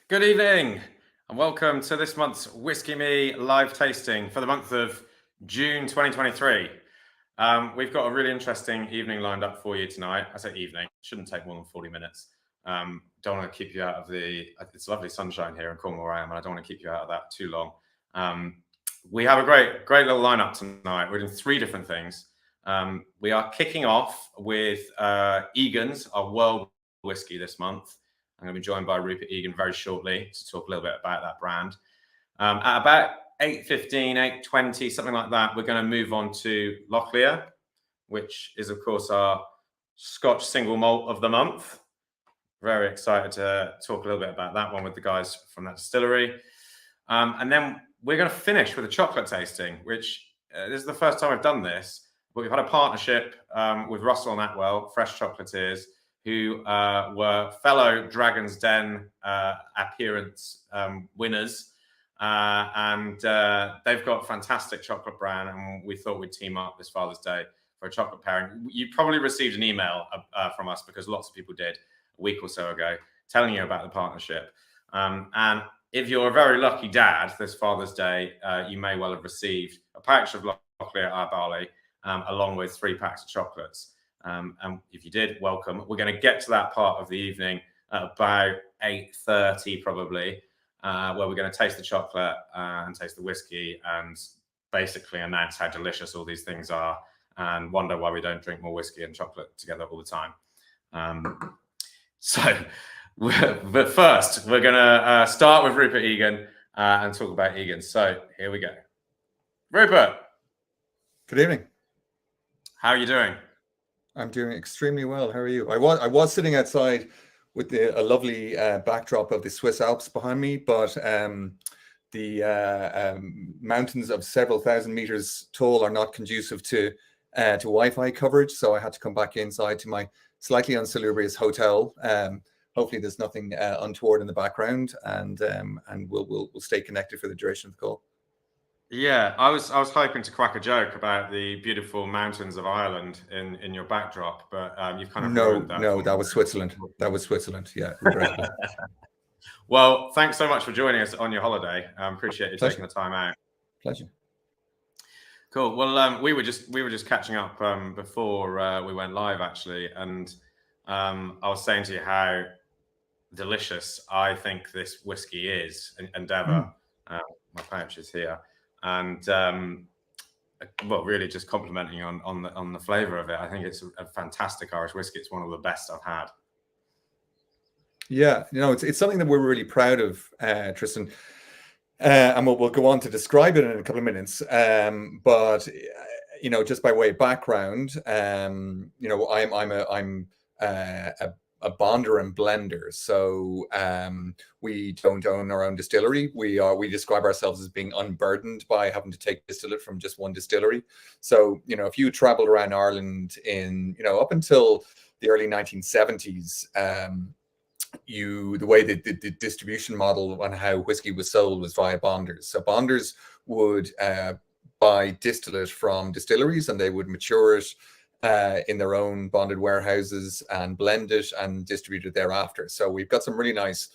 Good evening and welcome to this month's Whisky Me live tasting for the month of June 2023. We've got a really interesting evening lined up for you tonight. I say evening, shouldn't take more than 40 minutes. Don't want to keep you out of it's lovely sunshine here in Cornwall where I am, and I don't want to keep you out of that too long. We have a great little lineup tonight. We're doing three different things. We are kicking off with Egan's, our world whiskey this month. I'm going to be joined by Rupert Egan very shortly to talk a little bit about that brand. At about 8:15, 8:20, something like that, we're going to move on to Lochlea, which is, of course, our Scotch single malt of the month. Very excited to talk a little bit about that one with the guys from that distillery. And then we're going to finish with a chocolate tasting, which this is the first time I've done this, but we've had a partnership with Russel Atwell, Fresh Chocolatiers, who were fellow Dragon's Den appearance winners. And they've got a fantastic chocolate brand, and we thought we'd team up this Father's Day for a chocolate pairing. You probably received an email from us, because lots of people did a week or so ago, telling you about the partnership. And if you're a very lucky dad this Father's Day, you may well have received a pouch of Lochlea Our Barley, along with 3 packs of chocolates. And if you did, welcome. We're going to get to that part of the evening at about 8:30 probably, where we're going to taste the chocolate and taste the whiskey and basically announce how delicious all these things are and wonder why we don't drink more whiskey and chocolate together all the time. But first, we're going to start with Rupert Egan and talk about Egan. So here we go. Rupert. Good evening. How are you doing? I'm doing extremely well. How are you? I was sitting outside with a lovely backdrop of the Swiss Alps behind me, but the mountains of several thousand meters tall are not conducive to Wi-Fi coverage, so I had to come back inside to my slightly unsalubrious hotel. Hopefully, there's nothing untoward in the background, and we'll stay connected for the duration of the call. Yeah, I was hoping to crack a joke about the beautiful mountains of Ireland in your backdrop, but you've kind of ruined that. No, that was Switzerland. That was Switzerland. Yeah. Well, thanks so much for joining us on your holiday. Appreciate you taking the time out. Pleasure. Cool. Well, we were just catching up before we went live actually, and I was saying to you how delicious I think this whiskey is. Endeavour. My pouch is here. And well, really just complimenting you on the flavour of it. I think it's a fantastic Irish whiskey. It's one of the best I've had. Yeah, it's something that we're really proud of, Tristan. And we'll go on to describe it in a couple of minutes. But just by way of background, I'm a bonder and blender, so we don't own our own distillery. We describe ourselves as being unburdened by having to take distillate from just one distillery. So if you traveled around Ireland in up until the early 1970s, the way the distribution model and how whiskey was sold was via bonders. So bonders would buy distillate from distilleries, and they would mature it in their own bonded warehouses and blend it and distribute it thereafter. So we've got some really nice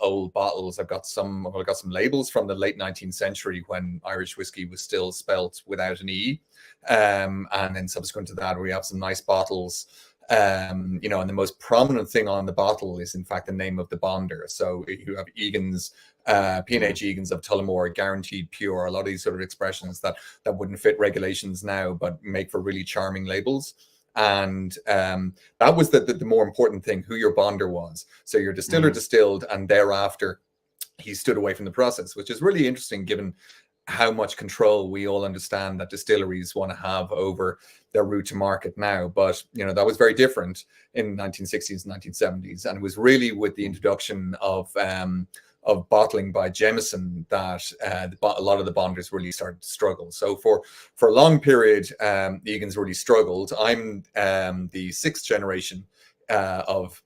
old bottles. I've got some labels from the late 19th century when Irish whiskey was still spelt without an E. And then subsequent to that, we have some nice bottles. And the most prominent thing on the bottle is in fact the name of the bonder. So you have Egan's, P&H Egan's of Tullamore, guaranteed pure, a lot of these sort of expressions that wouldn't fit regulations now, but make for really charming labels. And that was the more important thing, who your bonder was. So your distiller distilled, and thereafter he stood away from the process, which is really interesting given how much control we all understand that distilleries want to have over their route to market now. But that was very different in the 1960s and 1970s, and it was really with the introduction of bottling by Jameson that a lot of the bonders really started to struggle. So for a long period, the Egans really struggled. I'm the 6th generation of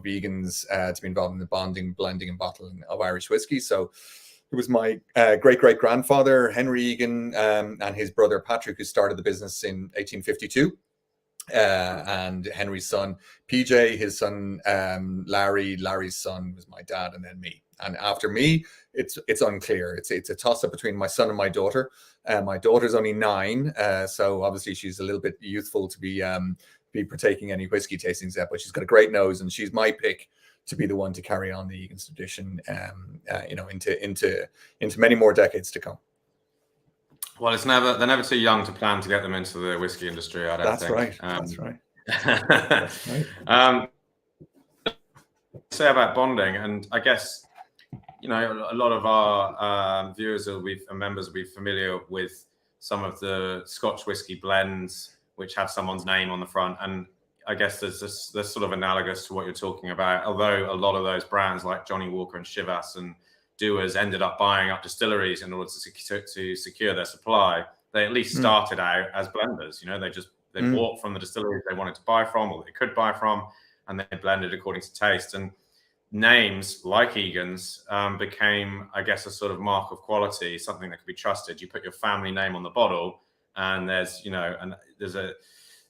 Egans to be involved in the bonding, blending, and bottling of Irish whiskey. So it was my great-great-grandfather, Henry Egan, and his brother Patrick, who started the business in 1852. and Henry's son PJ, his son Larry's son was my dad, and then me. And after me, it's unclear. It's a toss up between my son and my daughter. My daughter's only 9, so obviously she's a little bit youthful to be partaking any whiskey tastings yet, but she's got a great nose, and she's my pick to be the one to carry on the Egan's tradition, into many more decades to come. Well, they're never too young to plan to get them into the whiskey industry, I don't think. Right. That's right. That's right. Say about bonding, and I guess, a lot of our viewers and members will be familiar with some of the Scotch whiskey blends which have someone's name on the front, and I guess there's sort of analogous to what you're talking about. Although a lot of those brands like Johnnie Walker and Chivas and Dewar's ended up buying up distilleries in order to secure their supply, they at least started out as blenders. They bought from the distilleries they wanted to buy from, or they could buy from, and they blended according to taste. And names like Egan's became, I guess, a sort of mark of quality, something that could be trusted. You put your family name on the bottle, and there's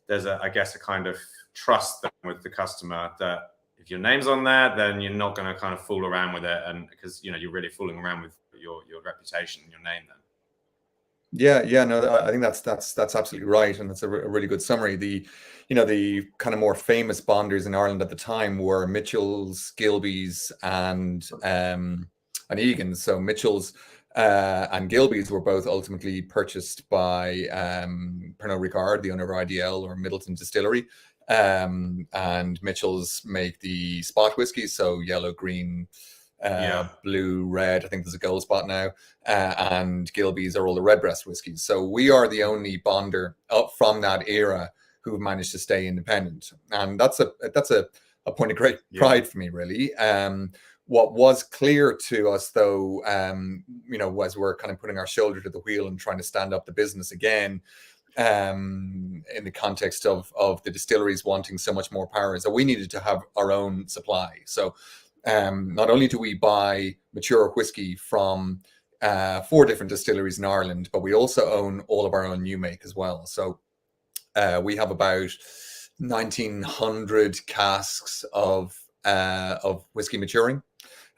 I guess a kind of trust with the customer that if your name's on there, then you're not going to kind of fool around with it, and because you're really fooling around with your reputation and your name then. Yeah, no, I think that's absolutely right, and that's a really good summary. The kind of more famous bonders in Ireland at the time were Mitchell's, Gilbey's, and Egan's. So Mitchell's and Gilbey's were both ultimately purchased by Pernod Ricard, the owner of IDL or Middleton Distillery, and Mitchell's make the spot whiskey, so yellow, green, blue, red. I think there's a gold spot now, and Gilbey's are all the redbreast whiskies. So we are the only bonder up from that era who've managed to stay independent, and that's a point of great pride for me, really. What was clear to us, though, as we're kind of putting our shoulder to the wheel and trying to stand up the business again, in the context of the distilleries wanting so much more power, is that we needed to have our own supply. So not only do we buy mature whiskey from 4 different distilleries in Ireland, but we also own all of our own new make as well. So we have about 1,900 casks of whiskey maturing.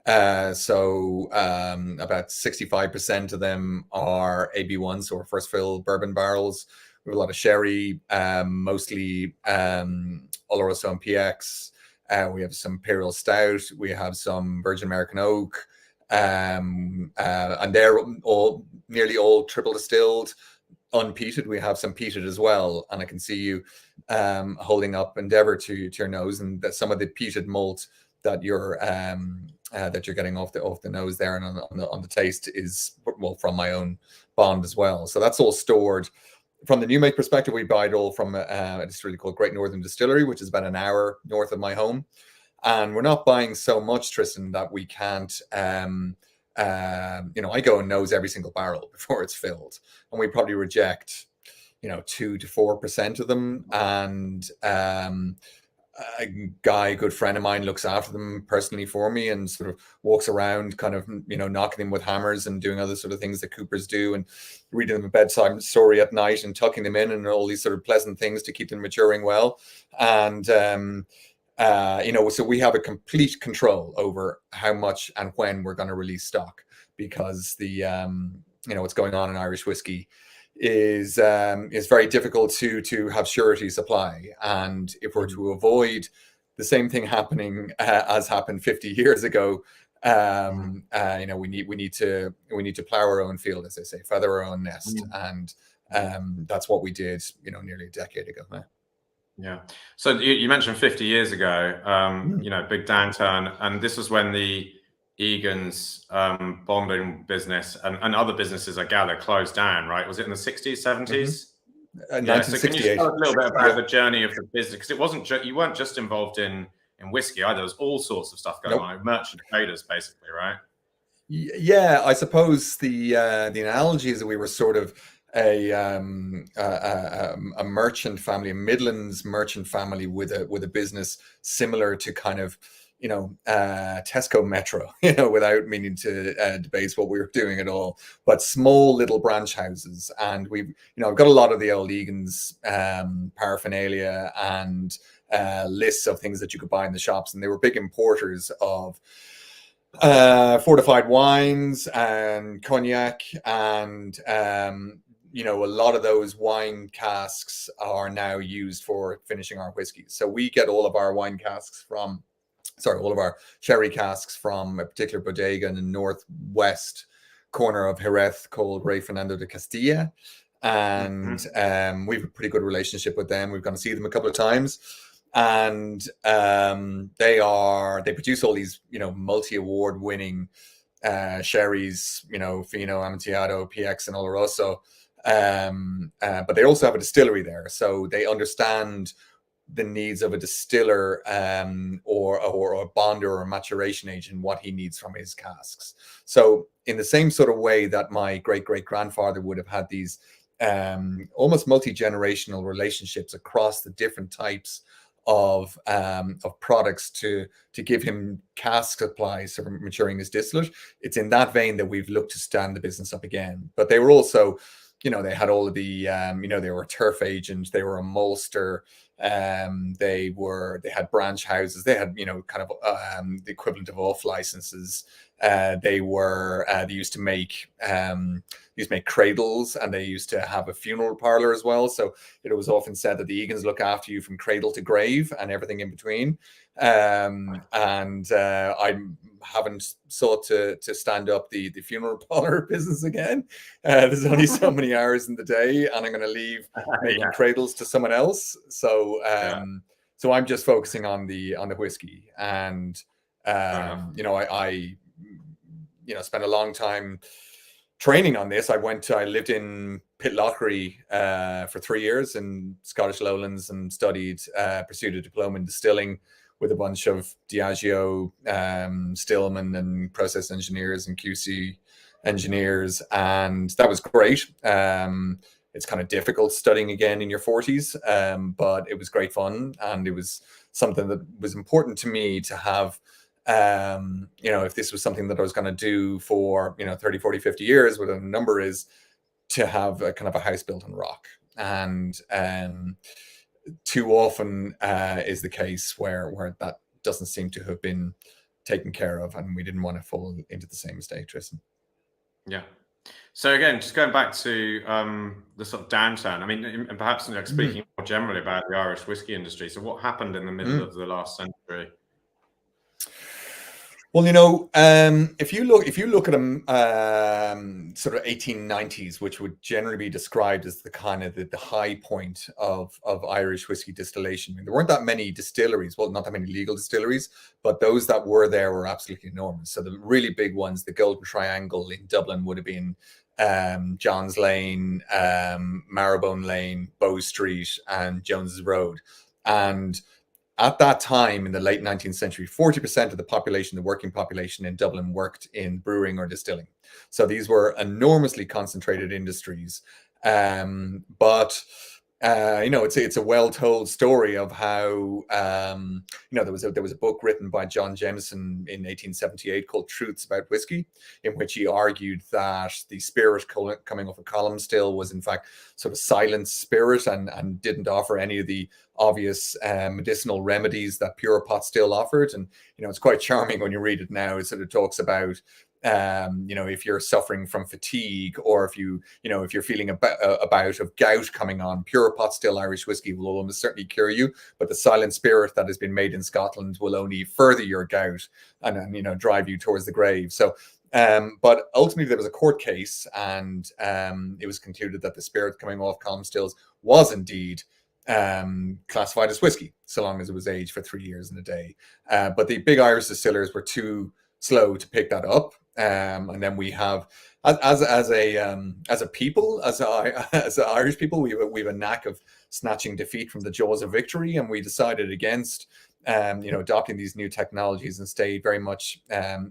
So about 65% of them are AB1s, so our first fill bourbon barrels. We have a lot of sherry, mostly Oloroso and PX. We have some Imperial Stout. We have some Virgin American Oak, and they're nearly all triple distilled, unpeated. We have some peated as well, and I can see you holding up Endeavour to your nose, and that some of the peated malt that you're getting off the nose there and on the taste is from my own bond as well. So that's all stored. From the new make perspective, we buy it all from a distillery called Great Northern Distillery, which is about an hour north of my home. And we're not buying so much, Tristan, that we can't. I go and nose every single barrel before it's filled, and we probably reject 2 to 4% of them. And a good friend of mine looks after them personally for me and sort of walks around kind of, knocking them with hammers and doing other sort of things that Coopers do, and reading them a bedtime story at night and tucking them in and all these sort of pleasant things to keep them maturing well. And, so we have a complete control over how much and when we're going to release stock, because the, what's going on in Irish whiskey is very difficult to have surety supply. And if we're to avoid the same thing happening as happened 50 years ago, we need to plow our own field, as they say, feather our own nest, and that's what we did, nearly a decade ago now. Yeah. So you mentioned 50 years ago, big downturn, and this was when the Egan's bonding business and other businesses, I gather, closed down, right? Was it in the 60s, 70s? Yeah, so can you tell a little bit about the journey of the business? Because it wasn't you weren't just involved in whiskey either. There was all sorts of stuff going on. Merchant traders, basically, right? Yeah, I suppose the analogy is that we were sort of a merchant family, a Midlands merchant family with a business similar to kind of Tesco Metro, without meaning to debase what we were doing at all, but small little branch houses. And I've got a lot of the old Egan's paraphernalia and lists of things that you could buy in the shops. And they were big importers of fortified wines and cognac, and a lot of those wine casks are now used for finishing our whiskeys. So we get all of our all of our sherry casks from a particular bodega in the northwest corner of Jerez called Rey Fernando de Castilla. And we have a pretty good relationship with them. We've gone to see them a couple of times. And they produce all these, multi-award winning sherries, Fino, Amontillado, PX, and Oloroso. But they also have a distillery there. So they understand the needs of a distiller or a bonder or a maturation agent, what he needs from his casks. So in the same sort of way that my great-great-grandfather would have had these almost multi-generational relationships across the different types of products to give him cask supplies for maturing his distillate, it's in that vein that we've looked to stand the business up again. But they were also, they had all of the, they were a turf agent, they were a maltster, they had branch houses, they had, kind of the equivalent of off licenses. They used to make cradles, and they used to have a funeral parlor as well. So it was often said that the Egans look after you from cradle to grave and everything in between. I haven't sought to stand up the funeral parlor business again. There's only so many hours in the day, and I'm going to leave making cradles to someone else. So so I'm just focusing on the whiskey, and I spent a long time training on this. I lived in Pitlochry for 3 years in Scottish Lowlands and pursued a diploma in distilling with a bunch of Diageo, Stillman and process engineers and QC engineers. And that was great. It's kind of difficult studying again in your 40s, but it was great fun. And it was something that was important to me to have. If this was something that I was going to do for 30, 40, 50 years, what a number is, to have a kind of a house built on rock. And too often is the case where that doesn't seem to have been taken care of, and we didn't want to fall into the same mistake, Tristan. Yeah. So again, just going back to the sort of downturn, I mean, and perhaps speaking more generally about the Irish whiskey industry. So what happened in the middle of the last century? Well, if you look at them, sort of 1890s, which would generally be described as the kind of the high point of Irish whiskey distillation. I mean, there weren't that many distilleries, well, not that many legal distilleries, but those that were there were absolutely enormous. So the really big ones, the Golden Triangle in Dublin would have been John's Lane, Marrowbone Lane, Bow Street, and Jones's Road. And at that time, in the late 19th century, 40% of the population, the working population in Dublin, worked in brewing or distilling. So these were enormously concentrated industries. But it's a well-told story of how there was a book written by John Jameson in 1878 called Truths About Whiskey, in which he argued that the spirit coming off of column still was in fact sort of silent spirit and didn't offer any of the obvious medicinal remedies that pure pot still offered. And it's quite charming when you read it now. It sort of talks about if you're suffering from fatigue, or if you're feeling a bout of gout coming on, pure pot still Irish whiskey will almost certainly cure you, but the silent spirit that has been made in Scotland will only further your gout and drive you towards the grave. So but ultimately there was a court case, and it was concluded that the spirit coming off column stills was indeed classified as whiskey, so long as it was aged for 3 years and a day. But the big Irish distillers were too slow to pick that up. And then we have, as a people, as Irish people, we have a knack of snatching defeat from the jaws of victory, and we decided against adopting these new technologies and stayed very much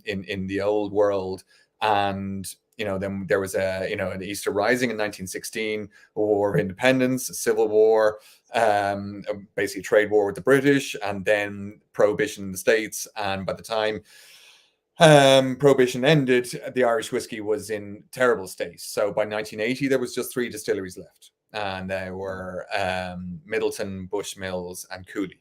in the old world. And then there was an Easter Rising in 1916, a war of independence, a civil war, basically a trade war with the British, and then prohibition in the States. And by the time prohibition ended, the Irish whiskey was in terrible state. So by 1980, there was just 3 distilleries left, and they were Middleton, Bushmills, and Cooley.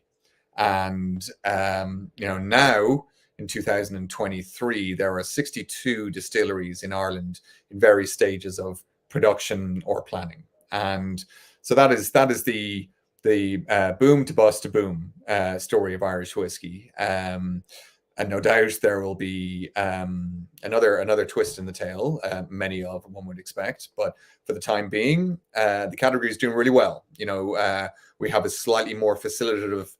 And now in 2023, there are 62 distilleries in Ireland in various stages of production or planning. And so that is the boom to bust to boom story of Irish whiskey. And no doubt there will be another twist in the tail, many of one would expect. But for the time being, the category is doing really well. We have a slightly more facilitative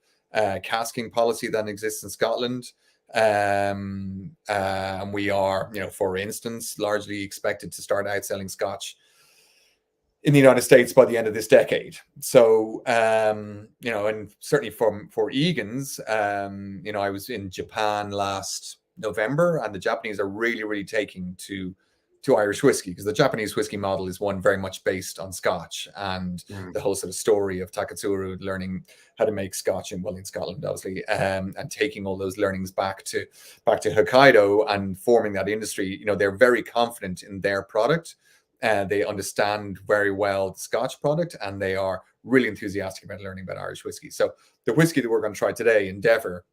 casking policy than exists in Scotland. And we are, for instance, largely expected to start outselling Scotch in the United States by the end of this decade. So, and certainly for Egan's, I was in Japan last November, and the Japanese are really, really taking to Irish whiskey, because the Japanese whiskey model is one very much based on Scotch, and the whole sort of story of Taketsuru learning how to make Scotch in Scotland, obviously, and taking all those learnings back to Hokkaido and forming that industry. They're very confident in their product. They understand very well the Scotch product, and they are really enthusiastic about learning about Irish whiskey. So the whiskey that we're going to try today, Endeavour,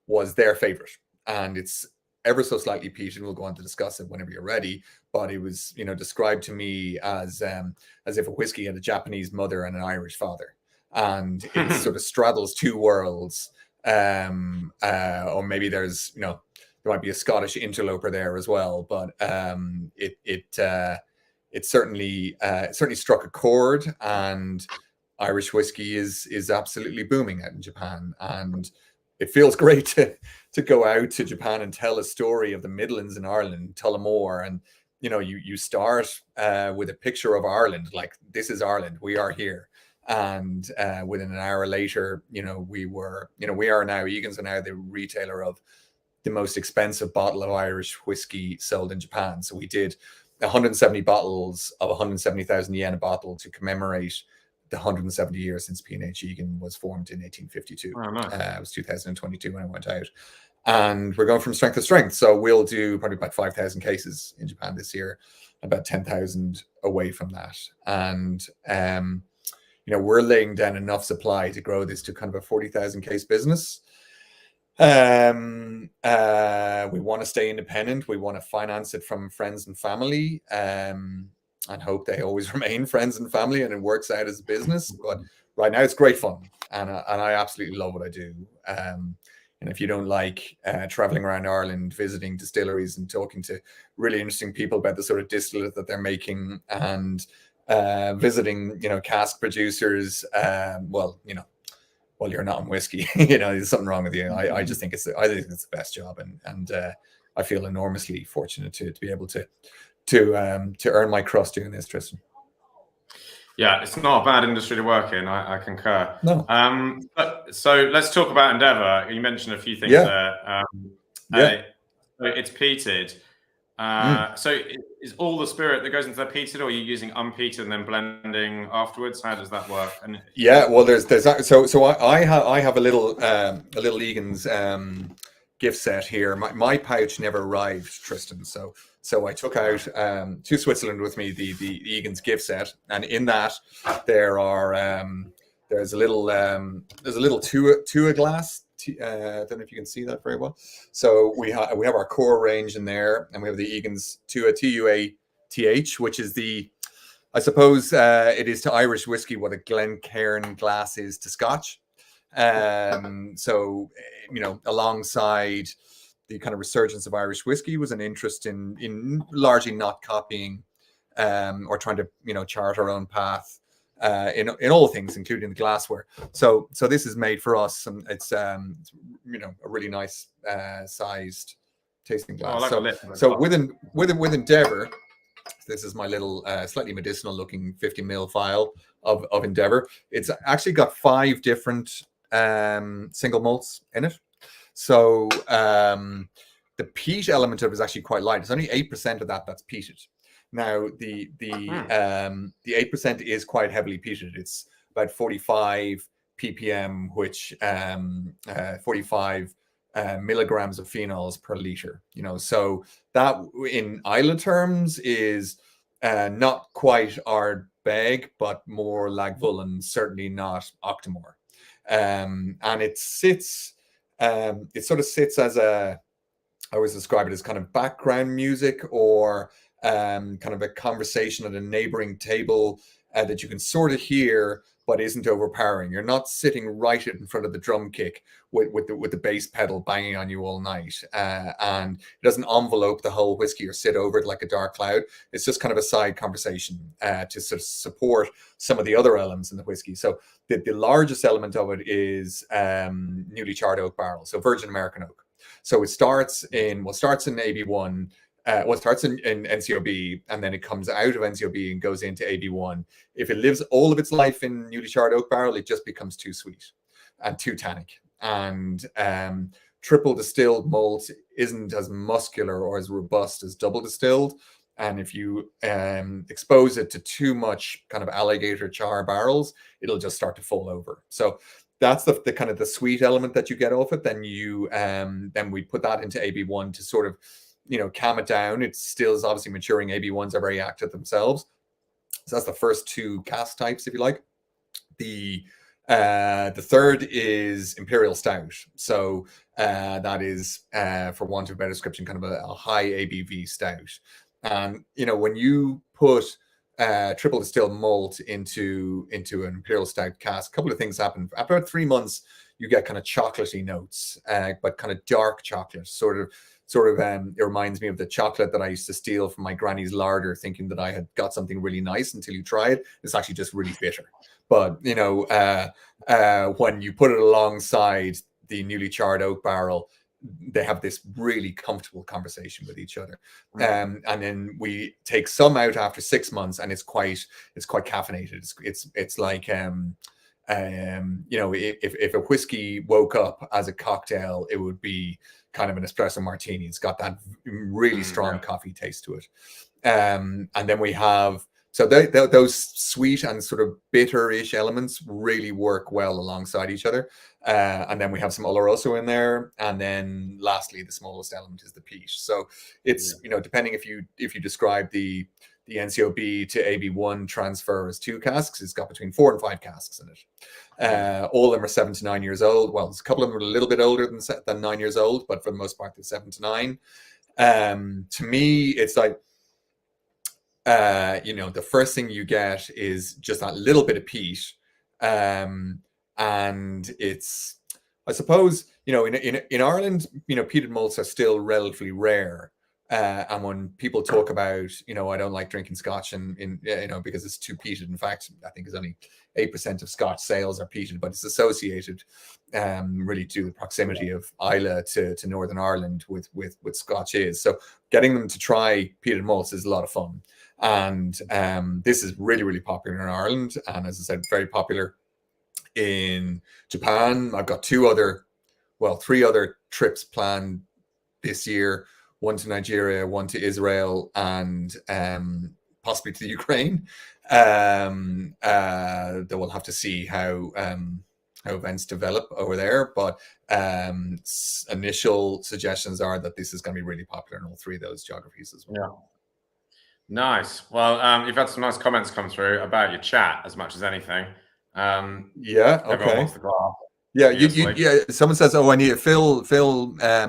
was their favorite, and it's ever so slightly peated, and we'll go on to discuss it whenever you're ready. But it was, described to me as if a whiskey had a Japanese mother and an Irish father, and it sort of straddles 2 worlds. Or maybe there's, there might be a Scottish interloper there as well, but it certainly struck a chord, and Irish whiskey is absolutely booming out in Japan, and it feels great to go out to Japan and tell a story of the Midlands in Ireland, Tullamore, and you start with a picture of Ireland, like, this is Ireland, we are here. And within an hour later, we are now, Egan's are now the retailer of the most expensive bottle of Irish whiskey sold in Japan. So we did 170 bottles of 170,000 yen a bottle to commemorate the 170 years since P&H Egan was formed in 1852. Oh, nice. It was 2022 when I went out. And we're going from strength to strength. So we'll do probably about 5,000 cases in Japan this year, about 10,000 away from that. And, we're laying down enough supply to grow this to kind of a 40,000 case business. We want to stay independent. We want to finance it from friends and family, and hope they always remain friends and family, and it works out as a business. But right now it's great fun, and I absolutely love what I do. And if you don't like traveling around Ireland, visiting distilleries and talking to really interesting people about the sort of distillate that they're making, and visiting, cask producers, you're not in whiskey. There's something wrong with you. I just think it's the best job, and I feel enormously fortunate to be able to earn my crust doing this, Tristan. Yeah, it's not a bad industry to work in. I concur. No. So let's talk about Endeavour. You mentioned a few things there. It's peated. So is all the spirit that goes into that peated, or are you using unpeated and then blending afterwards? How does that work? And well, there's that. So I have a little Egan's gift set here. My pouch never arrived, Tristan. So I took out to Switzerland with me the Egan's gift set, and in that there's a little Tua glass. I don't know if you can see that very well. So we have our core range in there, and we have the Egan's Tua, Tuath, which is I suppose it is to Irish whiskey what a Glencairn glass is to Scotch. So alongside the kind of resurgence of Irish whiskey was an interest in largely not copying or trying to chart our own path in all things, including the glassware. So this is made for us, and it's a really nice sized tasting glass. So with Endeavour, this is my little slightly medicinal looking 50 ml vial of Endeavour. It's actually got 5 different single malts in it. So the peat element of it is actually quite light. It's only 8% of that's peated. Now the 8% is quite heavily peated. It's about 45 ppm, which 45 milligrams of phenols per liter. So that in Islay terms is not quite our bag, but more Lagavulin, certainly not Octomore. And it sits, it sort of sits as I always describe it as kind of background music, or kind of a conversation at a neighboring table that you can sort of hear, but isn't overpowering. You're not sitting right in front of the drum kick with the bass pedal banging on you all night, and it doesn't envelope the whole whiskey or sit over it like a dark cloud. It's just kind of a side conversation to sort of support some of the other elements in the whiskey. So the largest element of it is newly charred oak barrel, so virgin American oak. So it starts in AB1. Well, it starts in NCOB, and then it comes out of NCOB and goes into AB1. If it lives all of its life in newly charred oak barrel, it just becomes too sweet and too tannic. And triple distilled malt isn't as muscular or as robust as double distilled. And if you expose it to too much kind of alligator char barrels, it'll just start to fall over. So that's the kind of the sweet element that you get off it. Then then we put that into AB1 to sort of, calm it down. It still is obviously maturing. AB1s are very active themselves. So that's the first two cask types, if you like. The third is Imperial Stout. So that is, for want of a better description, kind of a high ABV stout. And, when you put triple distilled malt into an Imperial Stout cask, a couple of things happen. After about 3 months, you get kind of chocolatey notes, but kind of dark chocolate, sort of it reminds me of the chocolate that I used to steal from my granny's larder, thinking that I had got something really nice, until you try it. It's actually just really bitter. But, when you put it alongside the newly charred oak barrel, they have this really comfortable conversation with each other. And then we take some out after 6 months, and it's quite caffeinated. It's like, if a whiskey woke up as a cocktail, it would be kind of an espresso martini. It's got that really strong coffee taste to it. And then we have, so those sweet and sort of bitter-ish elements really work well alongside each other. And then we have some Oloroso in there. And then lastly, the smallest element is the peat. So it's, depending if you describe the NCOB to AB1 transfer as 2 casks, it's got between 4 and 5 casks in it. All of them are 7 to 9 years old. Well, there's a couple of them are a little bit older than 9 years old, but for the most part, they're 7 to 9. To me, it's like, the first thing you get is just that little bit of peat. And it's, I suppose, in Ireland, peated malts are still relatively rare. And when people talk about, I don't like drinking scotch because it's too peated. In fact, I think it's only 8% of scotch sales are peated, but it's associated really to the proximity of Islay to Northern Ireland with scotch is. So getting them to try peated malts is a lot of fun. And this is really, really popular in Ireland. And as I said, very popular in Japan. I've got 3 other trips planned this year. One to Nigeria, one to Israel, and possibly to the Ukraine. Then we'll have to see how events develop over there. But initial suggestions are that this is going to be really popular in all 3 of those geographies as well. Yeah. Nice. Well, you've had some nice comments come through about your chat as much as anything. Yeah. Okay. Everyone wants the glass. Yeah, yeah. Someone says, "Oh, I need a Phil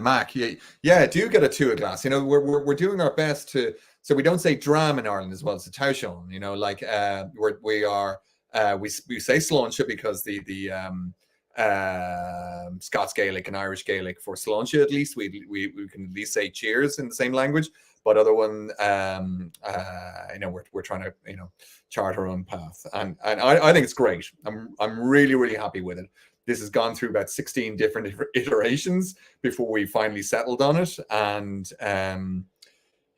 Mac." Yeah, do get a 2 glass. We're doing our best to, so we don't say dram in Ireland as well. It's a tauchon. We say sláinte because the Scots Gaelic and Irish Gaelic for sláinte, at least we can at least say cheers in the same language. But other one, we're trying to chart our own path, and I think it's great. I'm really, really happy with it. This has gone through about 16 different iterations before we finally settled on it. And,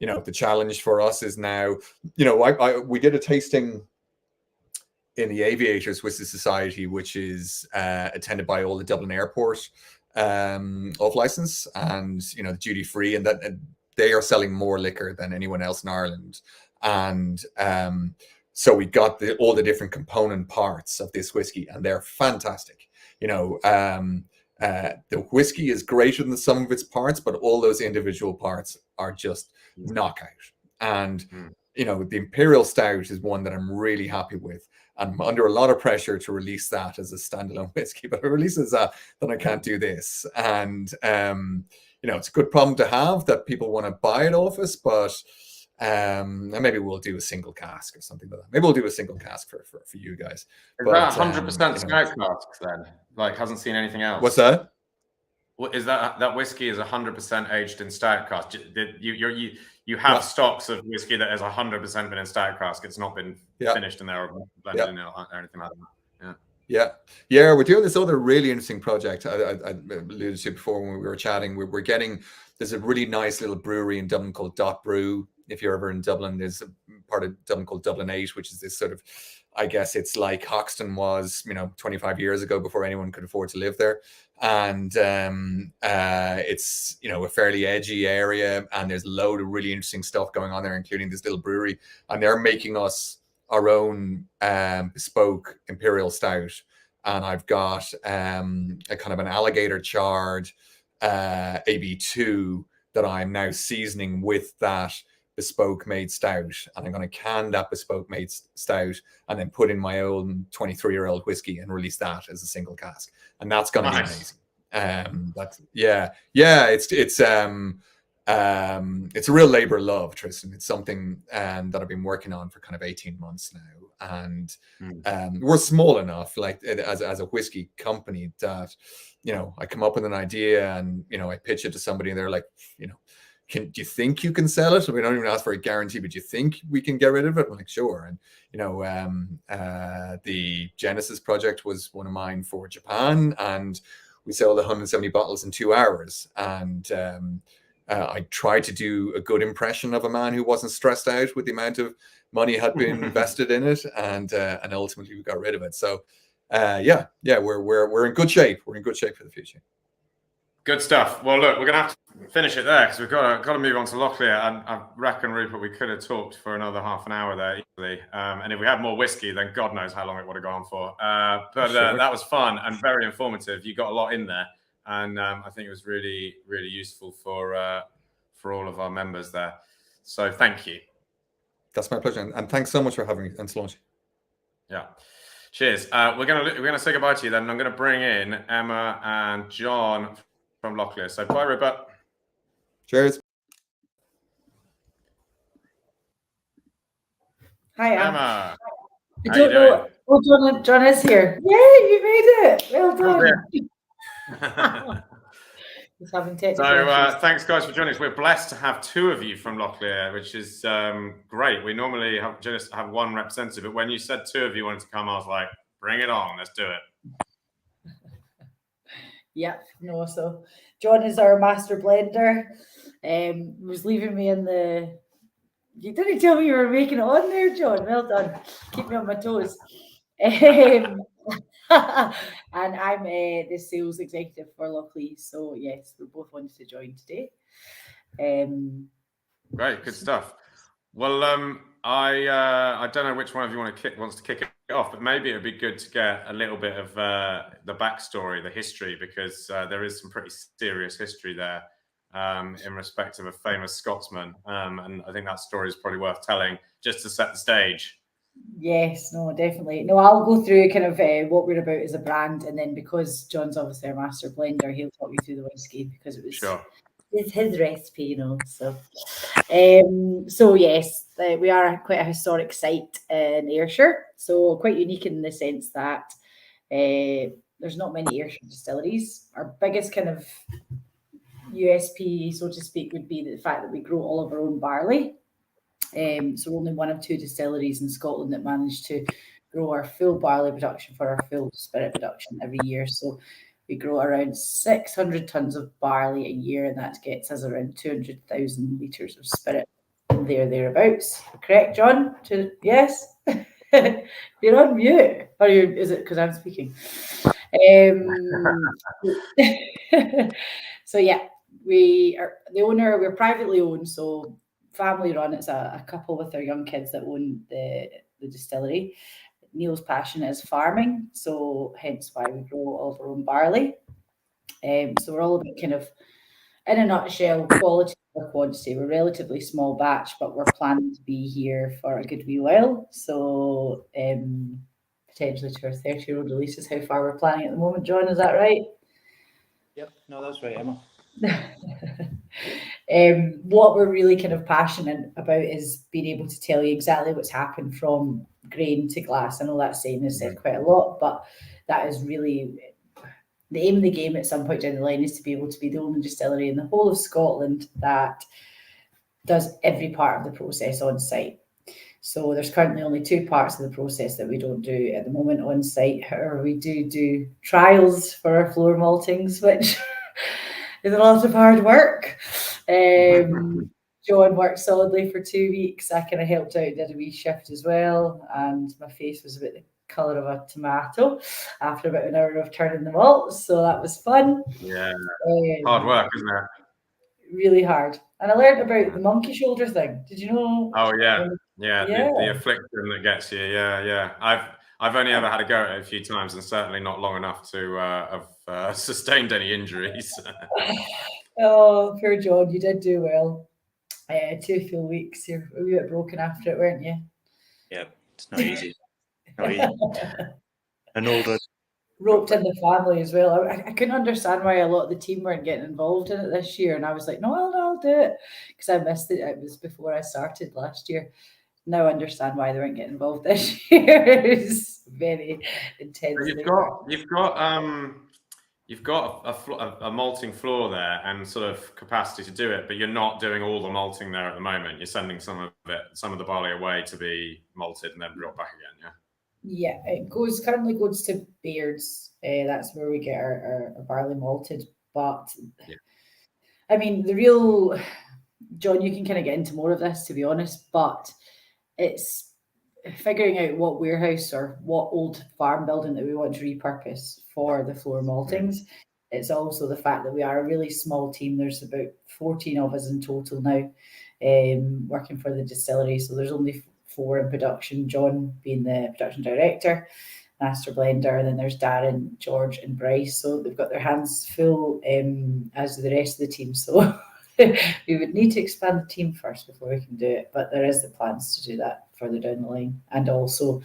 the challenge for us is now, we did a tasting in the Aviators Whisky Society, which is attended by all the Dublin Airport off license, and duty free, and that they are selling more liquor than anyone else in Ireland. And so we got all the different component parts of this whiskey, and they're fantastic. The whiskey is greater than the sum of its parts, but all those individual parts are just knockout. And the Imperial Stout is one that I'm really happy with. I'm under a lot of pressure to release that as a standalone whiskey, but if I release it as that, then I can't do this. And it's a good problem to have, that people want to buy it off us, but and maybe we'll do a single cask or something like that. Maybe we'll do a single cask for you guys. Is that 100% stout casks then? Like, hasn't seen anything else? What's that? What is that whiskey is 100% aged in stout cask? You have stocks of whiskey that has 100% been in stout cask. It's not been finished in there or blended in or anything like that. Yeah. We're doing this other really interesting project I alluded to before when we were chatting. There's a really nice little brewery in Dublin called Dot Brew. If you're ever in Dublin, there's a part of Dublin called Dublin 8, which is this sort of, I guess it's like Hoxton was, 25 years ago, before anyone could afford to live there. And it's, a fairly edgy area, and there's a load of really interesting stuff going on there, including this little brewery. And they're making us our own bespoke Imperial Stout. And I've got a kind of an alligator charred AB2 that I'm now seasoning with that bespoke made stout, and I'm going to can that bespoke made stout and then put in my own 23-year-old whiskey and release that as a single cask, and that's going to be amazing. It's a real labor of love, Tristan. It's something that I've been working on for kind of 18 months now, and we're small enough, like as a whiskey company, that I come up with an idea and I pitch it to somebody, and they're like, do you think you can sell it? We don't even ask for a guarantee, but do you think we can get rid of it? I'm like, sure. And the Genesis project was one of mine for Japan, and we sold 170 bottles in 2 hours. And I tried to do a good impression of a man who wasn't stressed out with the amount of money had been invested in it, and ultimately we got rid of it. So we're in good shape. We're in good shape for the future. Good stuff. Well, look, we're going to have to finish it there because we've got to move on to Lochlea. And I reckon, Rupert, we could have talked for another half an hour there easily. And if we had more whiskey, then God knows how long it would have gone for. But that was fun and very informative. You got a lot in there, and I think it was really, really useful for all of our members there. So thank you. That's my pleasure, and thanks so much for having me and so much. Yeah. Cheers. We're gonna say goodbye to you then. I'm going to bring in Emma and John from Lochlea. So bye, Rupert. Cheers. Hi, Emma. I don't know. Oh, John is here. Yay, you made it. Well done. Just having so thanks, guys, for joining us. We're blessed to have two of you from Lochlea, which is great. We normally just have one representative, but when you said two of you wanted to come, I was like, bring it on. Let's do it. So John is our master blender. Was leaving me in the. You didn't tell me you were making it on there, John. Well done. Keep me on my toes. And I'm the sales executive for Lochlea. So yes, we both wanted to join today. Great, good stuff. Well, I don't know which one of you wants to kick it off, but maybe it would be good to get a little bit of the backstory, the history, because there is some pretty serious history there in respect of a famous Scotsman, and I think that story is probably worth telling just to set the stage. Yes, no, definitely. No, I'll go through kind of what we're about as a brand, and then because John's obviously our master blender, he'll talk you through the whiskey because it was it's his recipe, So yes, we are quite a historic site in Ayrshire, so quite unique in the sense that there's not many Ayrshire distilleries. Our biggest kind of USP, so to speak, would be the fact that we grow all of our own barley. So only one of two distilleries in Scotland that manage to grow our full barley production for our full spirit production every year. So we grow around 600 tons of barley a year, and that gets us around 200,000 litres of spirit thereabouts. Correct, John? Yes? You're on mute. Or is it because I'm speaking? So yeah, we are the owner. We're privately owned, so family run. It's a couple with their young kids that own the distillery. Neil's passion is farming, so hence why we grow all of our own barley. So we're all about kind of, in a nutshell, quality or quantity. We're relatively small batch, but we're planning to be here for a good wee while. So potentially to our 30-year-old release is how far we're planning at the moment. John, is that right? Yep, no, that's right, Emma. What we're really kind of passionate about is being able to tell you exactly what's happened from grain to glass. I know that saying is said quite a lot, but that is really the aim of the game at some point down the line, is to be able to be the only distillery in the whole of Scotland that does every part of the process on site. So there's currently only 2 parts of the process that we don't do at the moment on site. However, we do trials for our floor maltings, which is a lot of hard work. John worked solidly for 2 weeks. I kind of helped out, did a wee shift as well, and my face was about the colour of a tomato after about an hour of turning the malt, so that was fun. Yeah, hard work, isn't it? Really hard. And I learned about the monkey shoulder thing. Did you know? Oh yeah. The affliction that gets you. Yeah. I've only ever had a go at it a few times, and certainly not long enough to have sustained any injuries. Oh, poor John, you did do well. 2 full weeks. You're a wee bit broken after it, weren't you? Yeah, it's not easy. Not easy. An older Roped in the family as well. I couldn't understand why a lot of the team weren't getting involved in it this year, and I was like, no, I'll do it, because I missed it. It was before I started last year. Now I understand why they weren't getting involved this year. It's very intense. You've got a malting floor there and sort of capacity to do it, but you're not doing all the malting there at the moment. You're sending some of the barley away to be malted and then brought back again. Yeah. Yeah, it currently goes to Beards. That's where we get our barley malted. But yeah. I mean, John, you can kind of get into more of this, to be honest, but it's figuring out what warehouse or what old farm building that we want to repurpose for the floor maltings. It's also the fact that we are a really small team. There's about 14 of us in total now, working for the distillery. So there's only 4 in production, John being the production director, master blender, and then there's Darren, George and Bryce. So they've got their hands full, as do the rest of the team. So we would need to expand the team first before we can do it, but there is the plans to do that further down the line. And also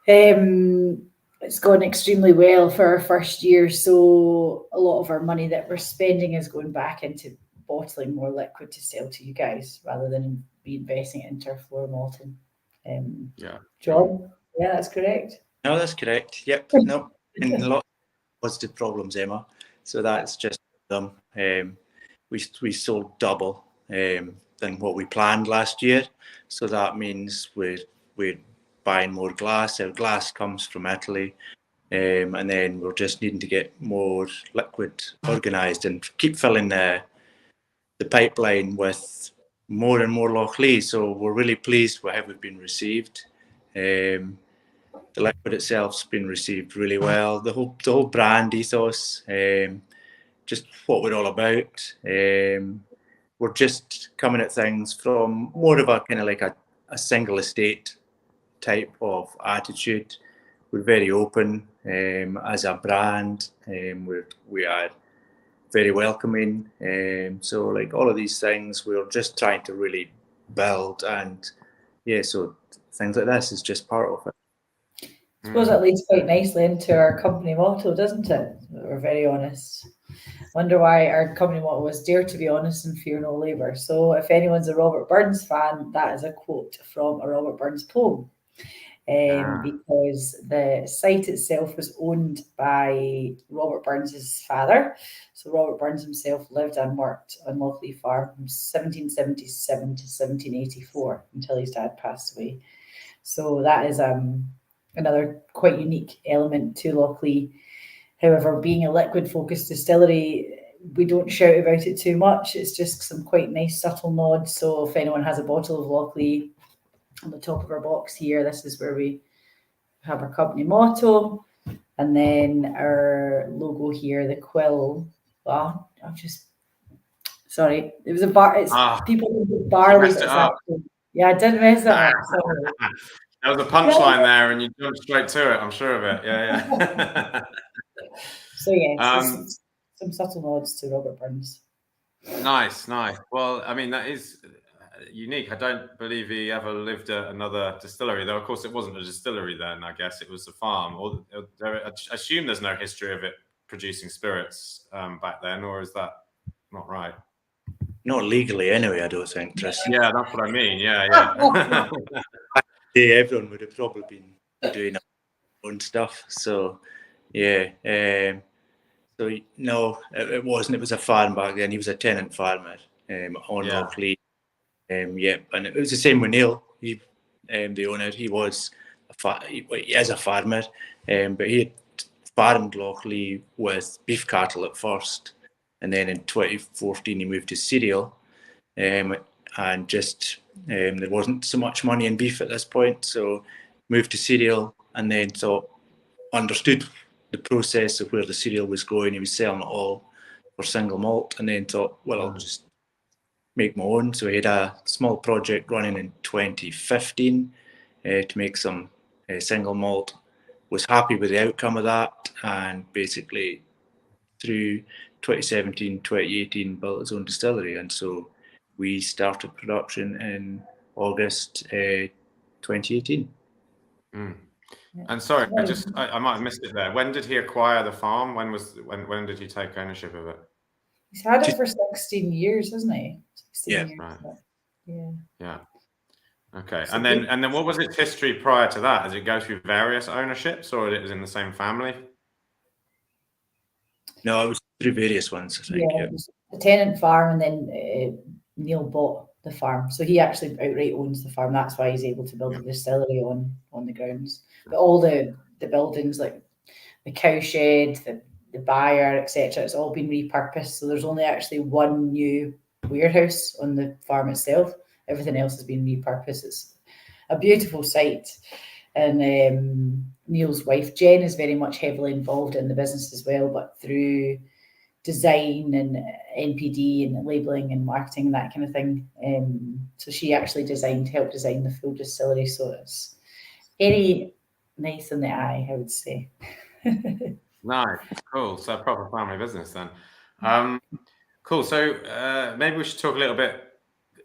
it's gone extremely well for our first year, so a lot of our money that we're spending is going back into bottling more liquid to sell to you guys rather than reinvesting it into our floor malting. John, yeah, that's correct. No, that's correct. Yep. No, and a lot of positive problems, Emma. So that's just them. We sold double than what we planned last year. So that means we're buying more glass. Our glass comes from Italy. And then we're just needing to get more liquid organised and keep filling the pipeline with more and more Lochlea. So we're really pleased with how we've been received. The liquid itself's been received really well. The whole brand ethos, just what we're all about. We're just coming at things from more of a kind of like a single estate type of attitude. We're very open as a brand. We are very welcoming. So like all of these things, we're just trying to really build, and so things like this is just part of it. I suppose that leads quite nicely into our company motto, doesn't it? We're very honest. Wonder why our company motto was "Dare to be honest and fear no labour." So if anyone's a Robert Burns fan, that is a quote from a Robert Burns poem. Because the site itself was owned by Robert Burns's father. So Robert Burns himself lived and worked on Lochlea Farm from 1777 to 1784 until his dad passed away. So that is another quite unique element to Lochlea. However, being a liquid-focused distillery, we don't shout about it too much. It's just some quite nice subtle nods. So if anyone has a bottle of Lochlea on the top of our box here, this is where we have our company motto. And then our logo here, the quill. Well, sorry, it was a bar. It's people think it's barley, messed but it it's up. actually, yeah, I didn't mess it up. Sorry. There was a punchline there, and you jumped straight to it. I'm sure of it. Yeah. So some subtle nods to Robert Burns. Nice. Well, I mean, that is unique. I don't believe he ever lived at another distillery, though. Of course, it wasn't a distillery then. I guess it was a farm. Or I assume there's no history of it producing spirits back then, or is that not right? Not legally, anyway. I don't think, Tris. Yeah, that's what I mean. Yeah. Yeah, everyone would have probably been doing their own stuff. So, yeah. So no, it wasn't. It was a farm back then. He was a tenant farmer on Lochlea. Yeah, and it was the same with Neil. He, the owner, he was he is a farmer, but he had farmed Lochlea with beef cattle at first, and then in 2014 he moved to cereal, and just there wasn't so much money in beef at this point, so moved to cereal, and then understood the process of where the cereal was going. He was selling it all for single malt, and then thought, well, I'll just make my own. So he had a small project running in 2015 to make some single malt. Was happy with the outcome of that, and basically through 2017, 2018 built his own distillery, and so we started production in August 2018. And sorry, I might have missed it there. When did he acquire the farm? When did he take ownership of it? He's had it for 16 years, hasn't he? 16 Yeah. years. Right. Yeah. Okay. So and then what was its history prior to that? Does it go through various ownerships, or it was in the same family? No, it was through various ones, I think. Yeah, it was a tenant farm, and then Neil bought the farm. So he actually outright owns the farm. That's why he's able to build a distillery on the grounds. But all the buildings, like the cowshed, the byre, etc., it's all been repurposed. So there's only actually one new warehouse on the farm itself. Everything else has been repurposed. It's a beautiful site. And Neil's wife, Jen, is very much heavily involved in the business as well, but through design and NPD and labelling and marketing and that kind of thing. So she actually helped design the full distillery. So it's very nice in the eye, I would say. Nice, cool. So proper family business then. Cool. So maybe we should talk a little bit.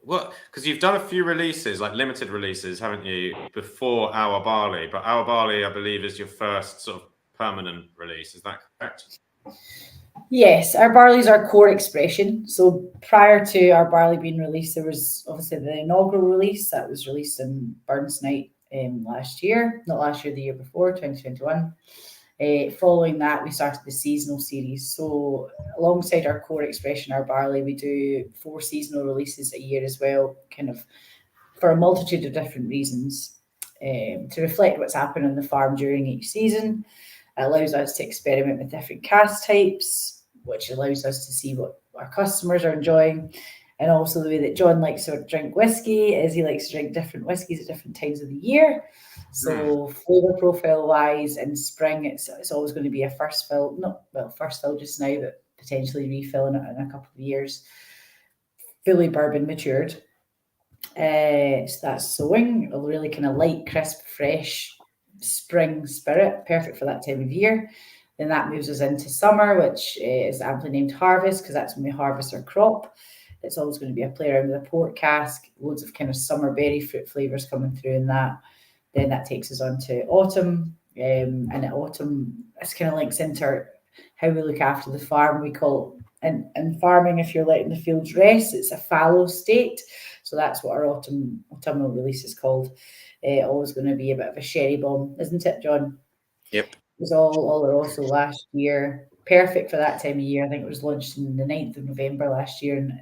Because you've done a few releases, like limited releases, haven't you, before Our Barley? But Our Barley, I believe, is your first sort of permanent release. Is that correct? Yes, Our Barley is our core expression. So prior to Our Barley being released, there was obviously the inaugural release that was released in Burns Night the year before, 2021. Following that, we started the seasonal series. So alongside our core expression, Our Barley, we do 4 seasonal releases a year as well, kind of for a multitude of different reasons, to reflect what's happened on the farm during each season. It allows us to experiment with different cask types, which allows us to see what our customers are enjoying. And also the way that John likes to drink whiskey is he likes to drink different whiskies at different times of the year. So flavour profile wise, in spring, it's always going to be a first fill just now, but potentially refilling it in a couple of years. Fully bourbon matured. So that's sowing, a really kind of light, crisp, fresh spring spirit, perfect for that time of year. Then that moves us into summer, which is aptly named harvest, because that's when we harvest our crop. It's always going to be a play around with a port cask, loads of kind of summer berry fruit flavours coming through in that. Then that takes us on to autumn. And at autumn, this kind of links into how we look after the farm. We call in farming, if you're letting the fields rest, it's a fallow state. So that's what our autumnal release is called. Always going to be a bit of a sherry bomb, isn't it, John? Yep. It was all also last year. Perfect for that time of year. I think it was launched on the 9th of November last year, and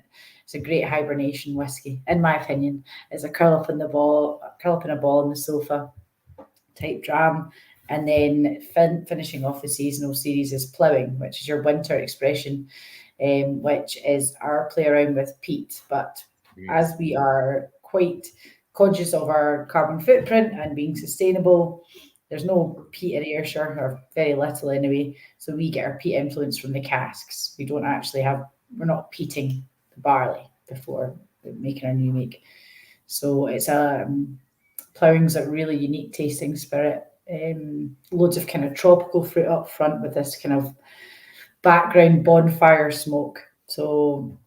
it's a great hibernation whiskey, in my opinion. It's a curl up in a ball on the sofa type dram. And then finishing off the seasonal series is ploughing, which is your winter expression, which is our play around with peat. But as we are quite conscious of our carbon footprint and being sustainable, There's no peat in Ayrshire, or very little anyway. So we get our peat influence from the casks. We're not peating the barley before making our new make. So it's ploughing's a really unique tasting spirit. Loads of kind of tropical fruit up front with this kind of background bonfire smoke. So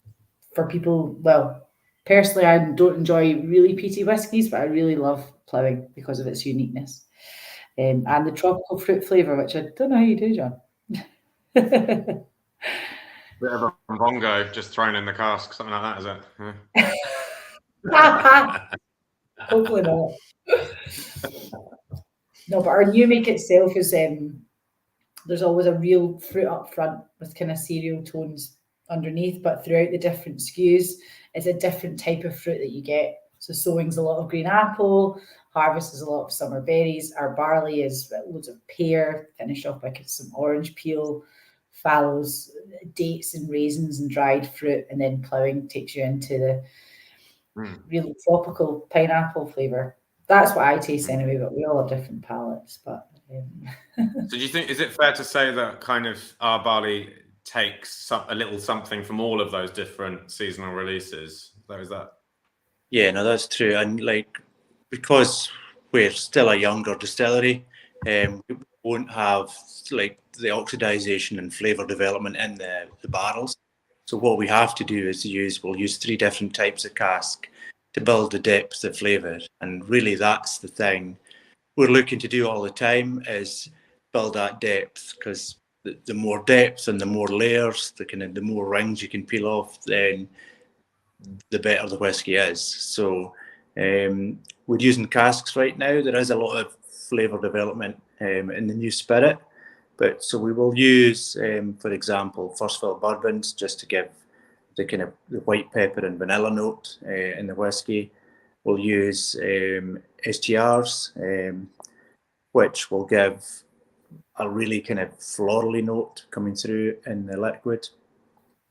for people, well, personally, I don't enjoy really peaty whiskies, but I really love ploughing because of its uniqueness. And the tropical fruit flavour, which I don't know how you do, John. Bit of a bongo just thrown in the cask, something like that, is it? Yeah. Hopefully not. No, but our new make itself is there's always a real fruit up front with kind of cereal tones underneath, but throughout the different SKUs, it's a different type of fruit that you get. So sowing's a lot of green apple, harvest is a lot of summer berries, our barley is loads of pear, finished off by some orange peel, fallows, dates and raisins and dried fruit, and then ploughing takes you into the really tropical pineapple flavour. That's what I taste anyway, but we all have different palates. But so do you think, is it fair to say that kind of Our Barley takes a little something from all of those different seasonal releases? Is that? Yeah, no, that's true. And like, because we're still a younger distillery, we won't have like the oxidization and flavour development in the barrels. So what we have to do is we'll use 3 different types of cask to build the depth of flavour. And really that's the thing we're looking to do all the time, is build that depth, because the more depth and the more layers, the more rings you can peel off, then the better the whiskey is. So we're using casks right now. There is a lot of flavour development in the new spirit. But so we will use, for example, first fill bourbons, just to give the kind of the white pepper and vanilla note in the whiskey. We'll use STRs, which will give a really kind of florally note coming through in the liquid.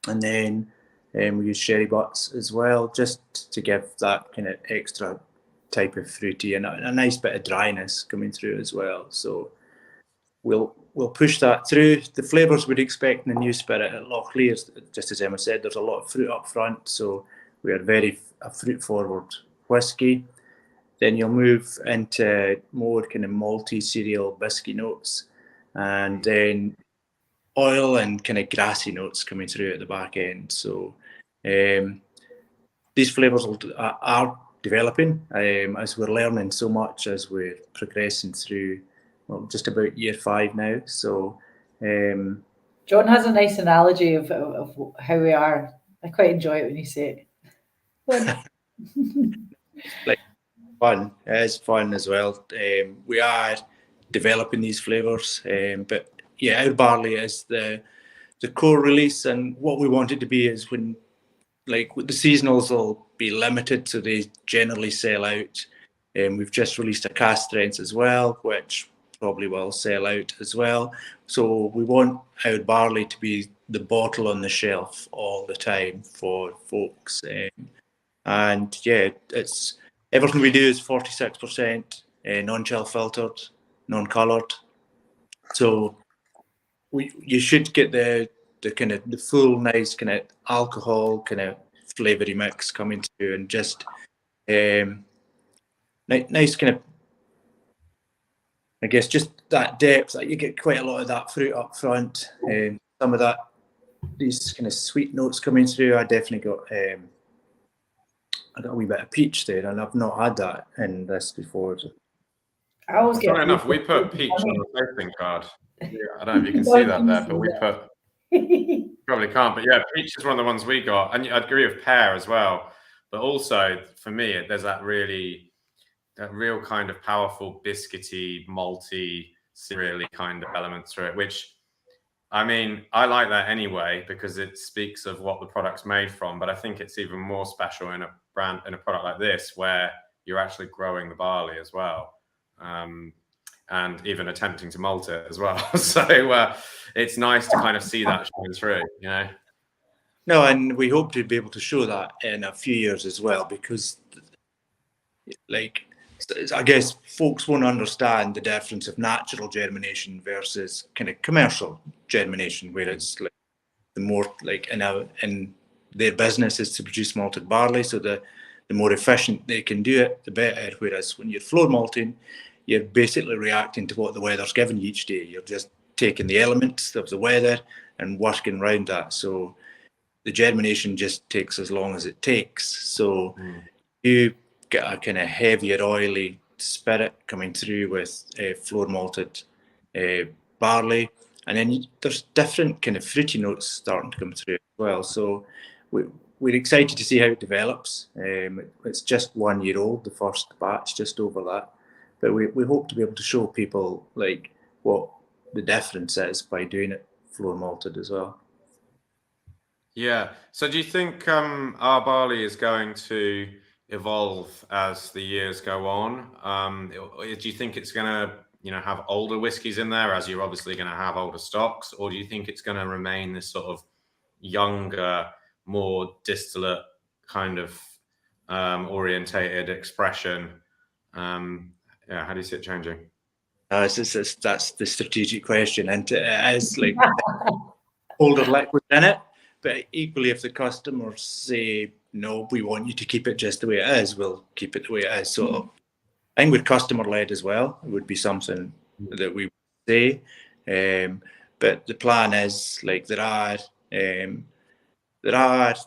And then we use sherry butts as well, just to give that kind of extra type of fruity and a nice bit of dryness coming through as well. So we'll push that through. The flavours we'd expect in the new spirit at Lochlea, just as Emma said, there's a lot of fruit up front, so we are a fruit forward whiskey. Then you'll move into more kind of malty cereal biscuit notes, and then oil and kind of grassy notes coming through at the back end. So these flavours are developing as we're learning so much as we're progressing through. Well, just about year 5 now. So John has a nice analogy of how we are. I quite enjoy it when you say it. Like fun. It is fun as well. We are developing these flavours, but yeah, Our Barley is the core release, and what we want it to be is when, like, the seasonals will be limited, so they generally sell out. We've just released a cask strength as well, which probably will sell out as well. So we want Our Barley to be the bottle on the shelf all the time for folks. And yeah, it's everything we do is 46% non-chill filtered, non-coloured. So you should get the kind of the full nice kind of alcohol kind of flavoury mix coming through, and just nice kind of, I guess, just that depth. You get quite a lot of that fruit up front. Some of that, these kind of sweet notes coming through. I definitely got a wee bit of peach there, and I've not had that in this before. I always get. Funny enough, we put peach on the tasting card. Yeah, I don't know if you can see that there, but we put. Probably can't, but yeah, peach is one of the ones we got, and I'd agree with pear as well. But also for me, there's that real kind of powerful biscuity, malty, cereally kind of element to it, which, I mean, I like that anyway because it speaks of what the product's made from. But I think it's even more special in a product like this, where you're actually growing the barley as well, and even attempting to malt it as well. So it's nice to kind of see that showing through, you know. No, and we hope to be able to show that in a few years as well, because like I guess folks won't understand the difference of natural germination versus kind of commercial germination, where it's like the more like in their business is to produce malted barley, so the more efficient they can do it, the better. Whereas when you're floor malting, you're basically reacting to what the weather's given you each day. You're just taking the elements of the weather and working around that. So the germination just takes as long as it takes. So you get a kind of heavier, oily spirit coming through with floor malted barley, and then there's different kind of fruity notes starting to come through as well. So we're excited to see how it develops. It's just 1 year old, the first batch, just over that. But we hope to be able to show people like what the difference is by doing it floor malted as well. Yeah. So do you think our barley is going to evolve as the years go on? Do you think it's going to, have older whiskies in there, as you're obviously going to have older stocks, or do you think it's going to remain this sort of younger, more distillate kind of orientated expression? Yeah. How do you see it changing? That's the strategic question, and it is like older liquid in it. But equally, if the customers say, no, we want you to keep it just the way it is, we'll keep it the way it is. So I think we're customer-led as well. It would be something that we would say. But the plan is, like, there are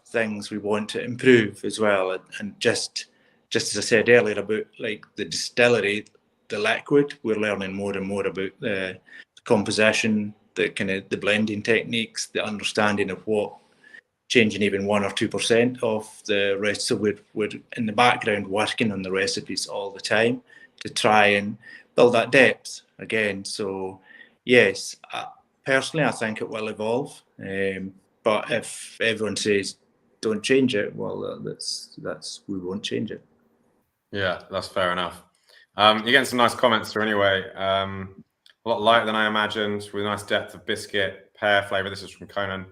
things we want to improve as well. And just as I said earlier about, like, the distillery, the liquid, we're learning more and more about the composition, the blending techniques, the understanding of what changing even 1 or 2% of the rest. So we're in the background working on the recipes all the time to try and build that depth again. So yes, personally, I think it will evolve. But if everyone says don't change it, well, that's we won't change it. Yeah, that's fair enough. You're getting some nice comments through anyway. A lot lighter than I imagined, with a nice depth of biscuit, pear flavour. This is from Conan.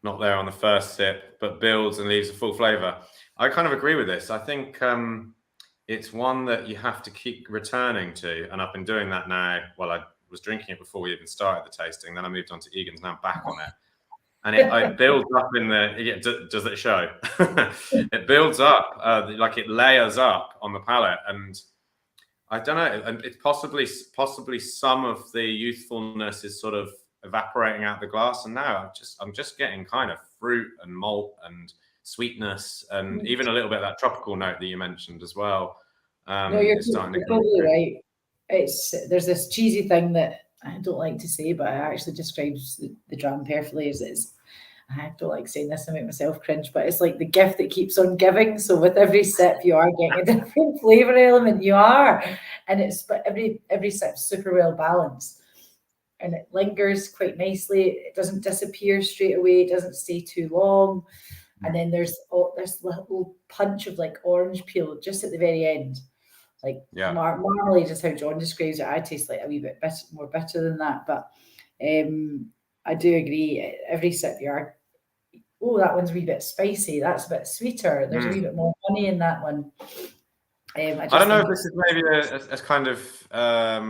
Not there on the first sip, but builds and leaves a full flavour. I kind of agree with this. I think it's one that you have to keep returning to, and I've been doing that now. Well, I was drinking it before we even started the tasting. Then I moved on to Egan's. Now I'm back on it, and it builds up in the. Yeah, does it show? It builds up, like it layers up on the palate, and I don't know. And it's possibly some of the youthfulness is sort of evaporating out the glass, and now I'm just getting kind of fruit and malt and sweetness, and even a little bit of that tropical note that you mentioned as well. No, you're totally right. There's this cheesy thing that I don't like to say, but it actually describes the dram perfectly. I don't like saying this, I make myself cringe, but it's like the gift that keeps on giving. So with every sip, you are getting a different flavour element. You are, but every sip's super well balanced. And it lingers quite nicely. It doesn't disappear straight away. It doesn't stay too long. And then there's this little punch of like orange peel just at the very end. Like marmalade is how John describes it. I taste like a wee bit more bitter than that. But I do agree. Every sip you are, that one's a wee bit spicy. That's a bit sweeter. There's a wee bit more honey in that one. I don't know if this is maybe a kind of... a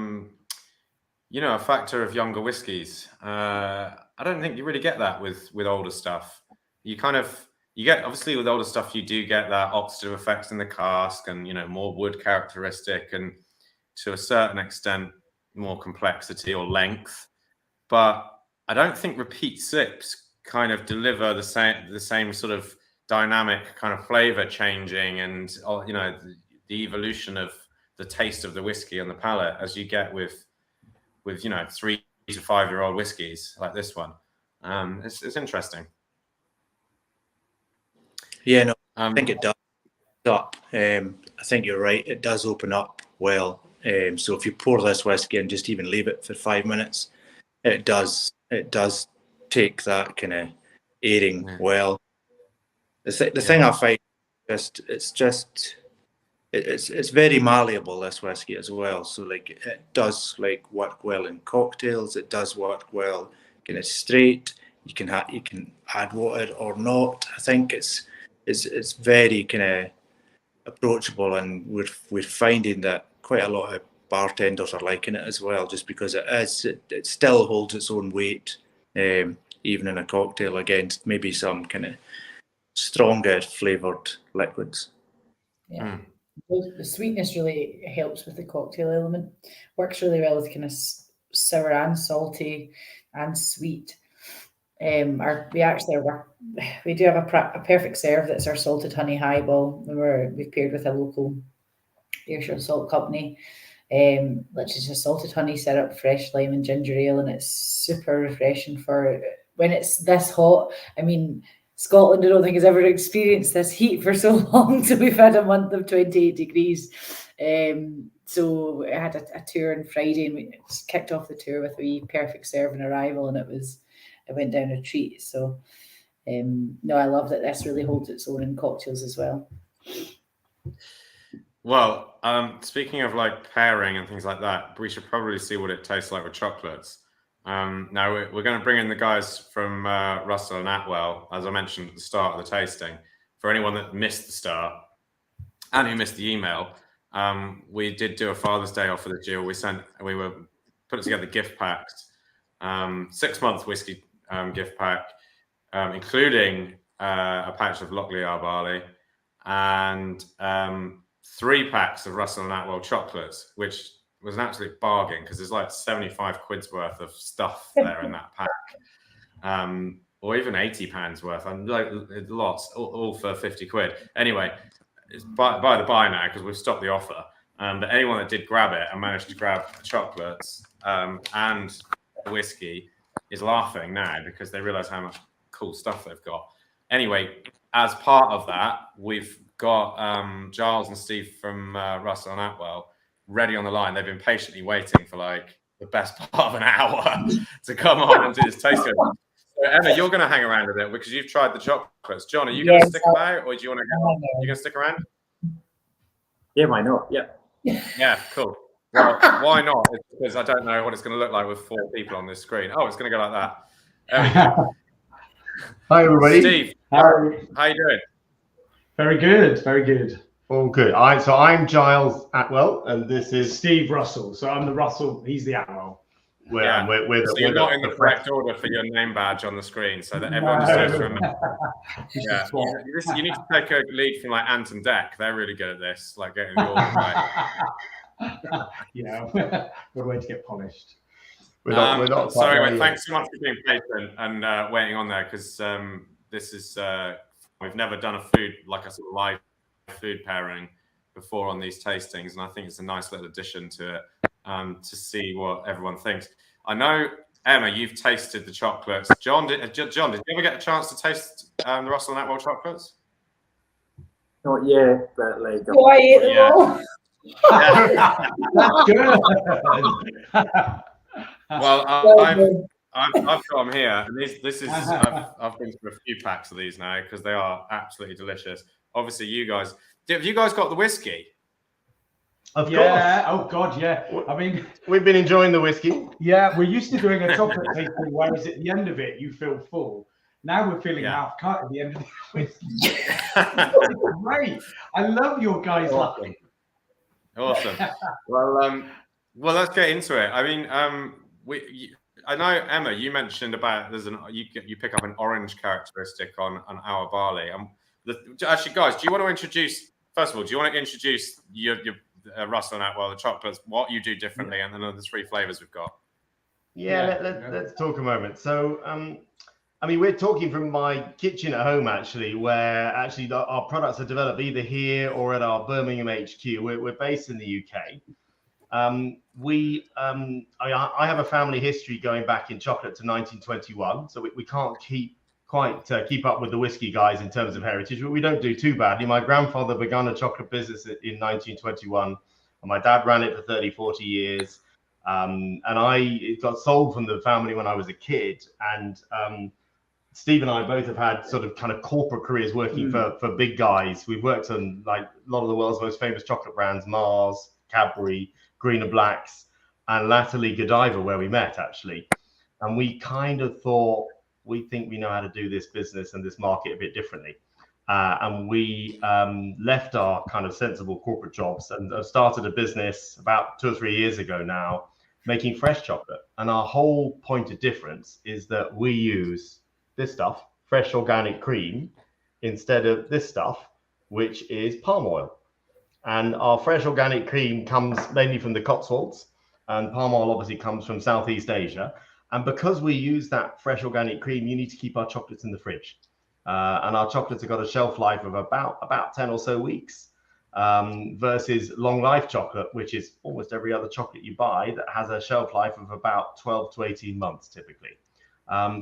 factor of younger whiskies. I don't think you really get that with older stuff. You get, obviously with older stuff, you do get that oxidative effects in the cask and, more wood characteristic and to a certain extent, more complexity or length. But I don't think repeat sips kind of deliver the same sort of dynamic kind of flavor changing and, the evolution of the taste of the whiskey on the palate as you get with 3 to 5 year old whiskies like this one. It's interesting. Yeah, no, I think it does up. I think you're right. It does open up well. So if you pour this whiskey and just even leave it for 5 minutes, it does take that kind of airing well. The thing I find it's very malleable, this whiskey as well. So like it does like work well in cocktails. It does work well kind of straight. You can add water or not. I think it's very kind of approachable, and we're finding that quite a lot of bartenders are liking it as well, just because it still holds its own weight, even in a cocktail against maybe some kind of stronger flavoured liquids. Yeah. The sweetness really helps with the cocktail element. Works really well with kind of sour and salty and sweet. We do have a perfect serve that's our salted honey highball. We've paired with a local Ayrshire salt company, which is just salted honey syrup, fresh lime and ginger ale, and it's super refreshing for when it's this hot. I mean, Scotland, I don't think has ever experienced this heat for so long. So we've had a month of 28 degrees. So I had a tour on Friday, and we kicked off the tour with a wee perfect serve and arrival, and it went down a treat. So no, I love that this really holds its own in cocktails as well. Well, speaking of like pairing and things like that, we should probably see what it tastes like with chocolates. Now we're going to bring in the guys from Russel and Atwell, as I mentioned at the start of the tasting. For anyone that missed the start and who missed the email, we did do a Father's Day offer this year. We were putting together gift packs, 6-month whiskey gift pack, including a patch of Lochlea Our Barley and 3 packs of Russel and Atwell chocolates, which was an absolute bargain because there's like 75 quid's worth of stuff there in that pack, or even 80 pounds worth, and like lots, all for 50 quid. Anyway, it's by the by now because we've stopped the offer. But anyone that did grab it and managed to grab the chocolates and the whiskey is laughing now because they realise how much cool stuff they've got. Anyway, as part of that, we've got Giles and Steve from Russel and Atwell ready on the line. They've been patiently waiting for like the best part of an hour to come on and do this tasting. So Emma, you're going to hang around a bit because you've tried the chocolates. John, are you going to stick about, or do you want to go? You going to stick around? Yeah, why not? Yeah. Yeah, cool. Well, why not? It's because I don't know what it's going to look like with 4 people on this screen. Oh, it's going to go like that. There we go. Hi, everybody. Steve, Hi. how you doing? Very good, very good. All good. So I'm Giles Atwell, and this is Steve Russell. So I'm the Russell, he's the Atwell. So you're not in the correct order for your name badge on the screen, so that everyone just knows to remember. Yeah, you need to take a lead from like Ant and Dec. They're really good at this, like getting the order right. Yeah, we're waiting to get polished. So anyway, thanks so much for being patient and waiting on there, because this is we've never done a sort of live food pairing before on these tastings, and I think it's a nice little addition to it to see what everyone thinks. I know, Emma, you've tasted the chocolates. John, did you ever get a chance to taste the Russel and Atwell chocolates? Not yet, but like. Oh, I ate them all. Well, I've got them here, and this is I've been through a few packs of these now because they are absolutely delicious. Obviously, have you guys got the whiskey? Of course. Oh God, yeah. I mean, we've been enjoying the whiskey. Yeah, we're used to doing a chocolate tasting, whereas at the end of it you feel full. Now we're feeling half cut at the end of the whiskey. Great. I love your guys laughing. Awesome. Well, let's get into it. I mean, I know, Emma, you mentioned about you pick up an orange characteristic on Our Barley. Actually, guys, do you want to introduce? First of all, do you want to introduce your Russel and Atwell, the chocolates, what you do differently, and then the 3 flavors we've got? Let's talk a moment. So, I mean, we're talking from my kitchen at home, actually, where actually our products are developed either here or at our Birmingham HQ. We're based in the UK. I have a family history going back in chocolate to 1921, so we can't keep up with the whiskey guys in terms of heritage, but we don't do too badly. My grandfather began a chocolate business in 1921, and my dad ran it for 30-40 years. And it got sold from the family when I was a kid. And Steve and I both have had sort of kind of corporate careers working for big guys. We've worked on like a lot of the world's most famous chocolate brands, Mars, Cadbury, Green and Blacks, and latterly Godiva, where we met actually. And we kind of thought, we think we know how to do this business and this market a bit differently. and we left our kind of sensible corporate jobs and have started a business about 2 or 3 years ago now, making fresh chocolate. And our whole point of difference is that we use this stuff, fresh organic cream, instead of this stuff, which is palm oil. And our fresh organic cream comes mainly from the Cotswolds, and palm oil obviously comes from Southeast Asia. And because we use that fresh organic cream, you need to keep our chocolates in the fridge. And our chocolates have got a shelf life of about 10 or so weeks, versus long life chocolate, which is almost every other chocolate you buy that has a shelf life of about 12 to 18 months typically.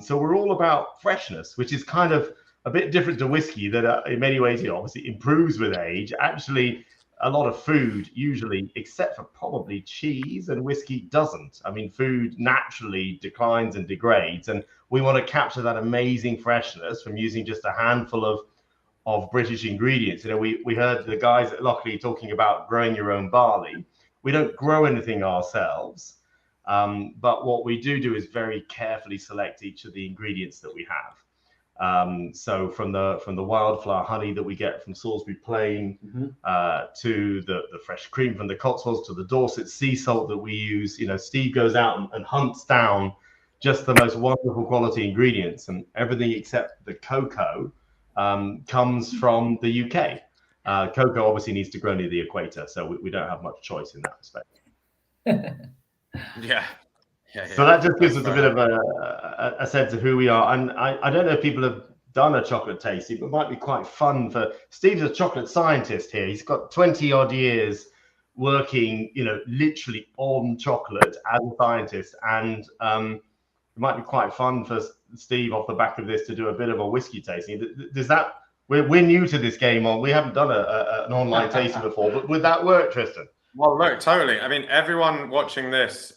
So we're all about freshness, which is kind of a bit different to whiskey that in many ways, obviously improves with age. Actually, a lot of food usually, except for probably cheese and whiskey, doesn't. I mean, food naturally declines and degrades, and we want to capture that amazing freshness from using just a handful of British ingredients. We heard the guys at Lochlea talking about growing your own barley. We don't grow anything ourselves, but what we do is very carefully select each of the ingredients that we have. So from the wildflower honey that we get from Salisbury Plain, to the fresh cream from the Cotswolds, to the Dorset sea salt that we use, Steve goes out and hunts down just the most wonderful quality ingredients, and everything except the cocoa comes from the UK. Cocoa obviously needs to grow near the equator, so we don't have much choice in that respect. Yeah. So that just gives us a bit of a sense of who we are. And I don't know if people have done a chocolate tasting, but it might be quite fun for Steve's a chocolate scientist here. He's got 20 odd years working, literally on chocolate as a scientist. And it might be quite fun for Steve off the back of this to do a bit of a whiskey tasting. Does that, we're new to this game, or we haven't done an online tasting before, but would that work, Tristan? Well, look, totally. I mean, everyone watching this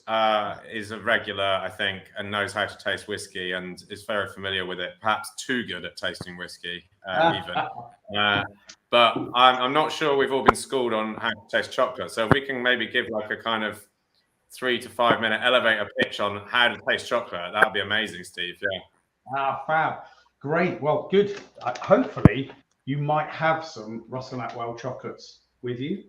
is a regular, I think, and knows how to taste whiskey and is very familiar with it. Perhaps too good at tasting whiskey, even. But I'm not sure we've all been schooled on how to taste chocolate. So if we can maybe give like a kind of 3 to 5 minute elevator pitch on how to taste chocolate, that would be amazing, Steve. Yeah. Fab. Great. Well, good. Hopefully, you might have some Russel Atwell chocolates with you.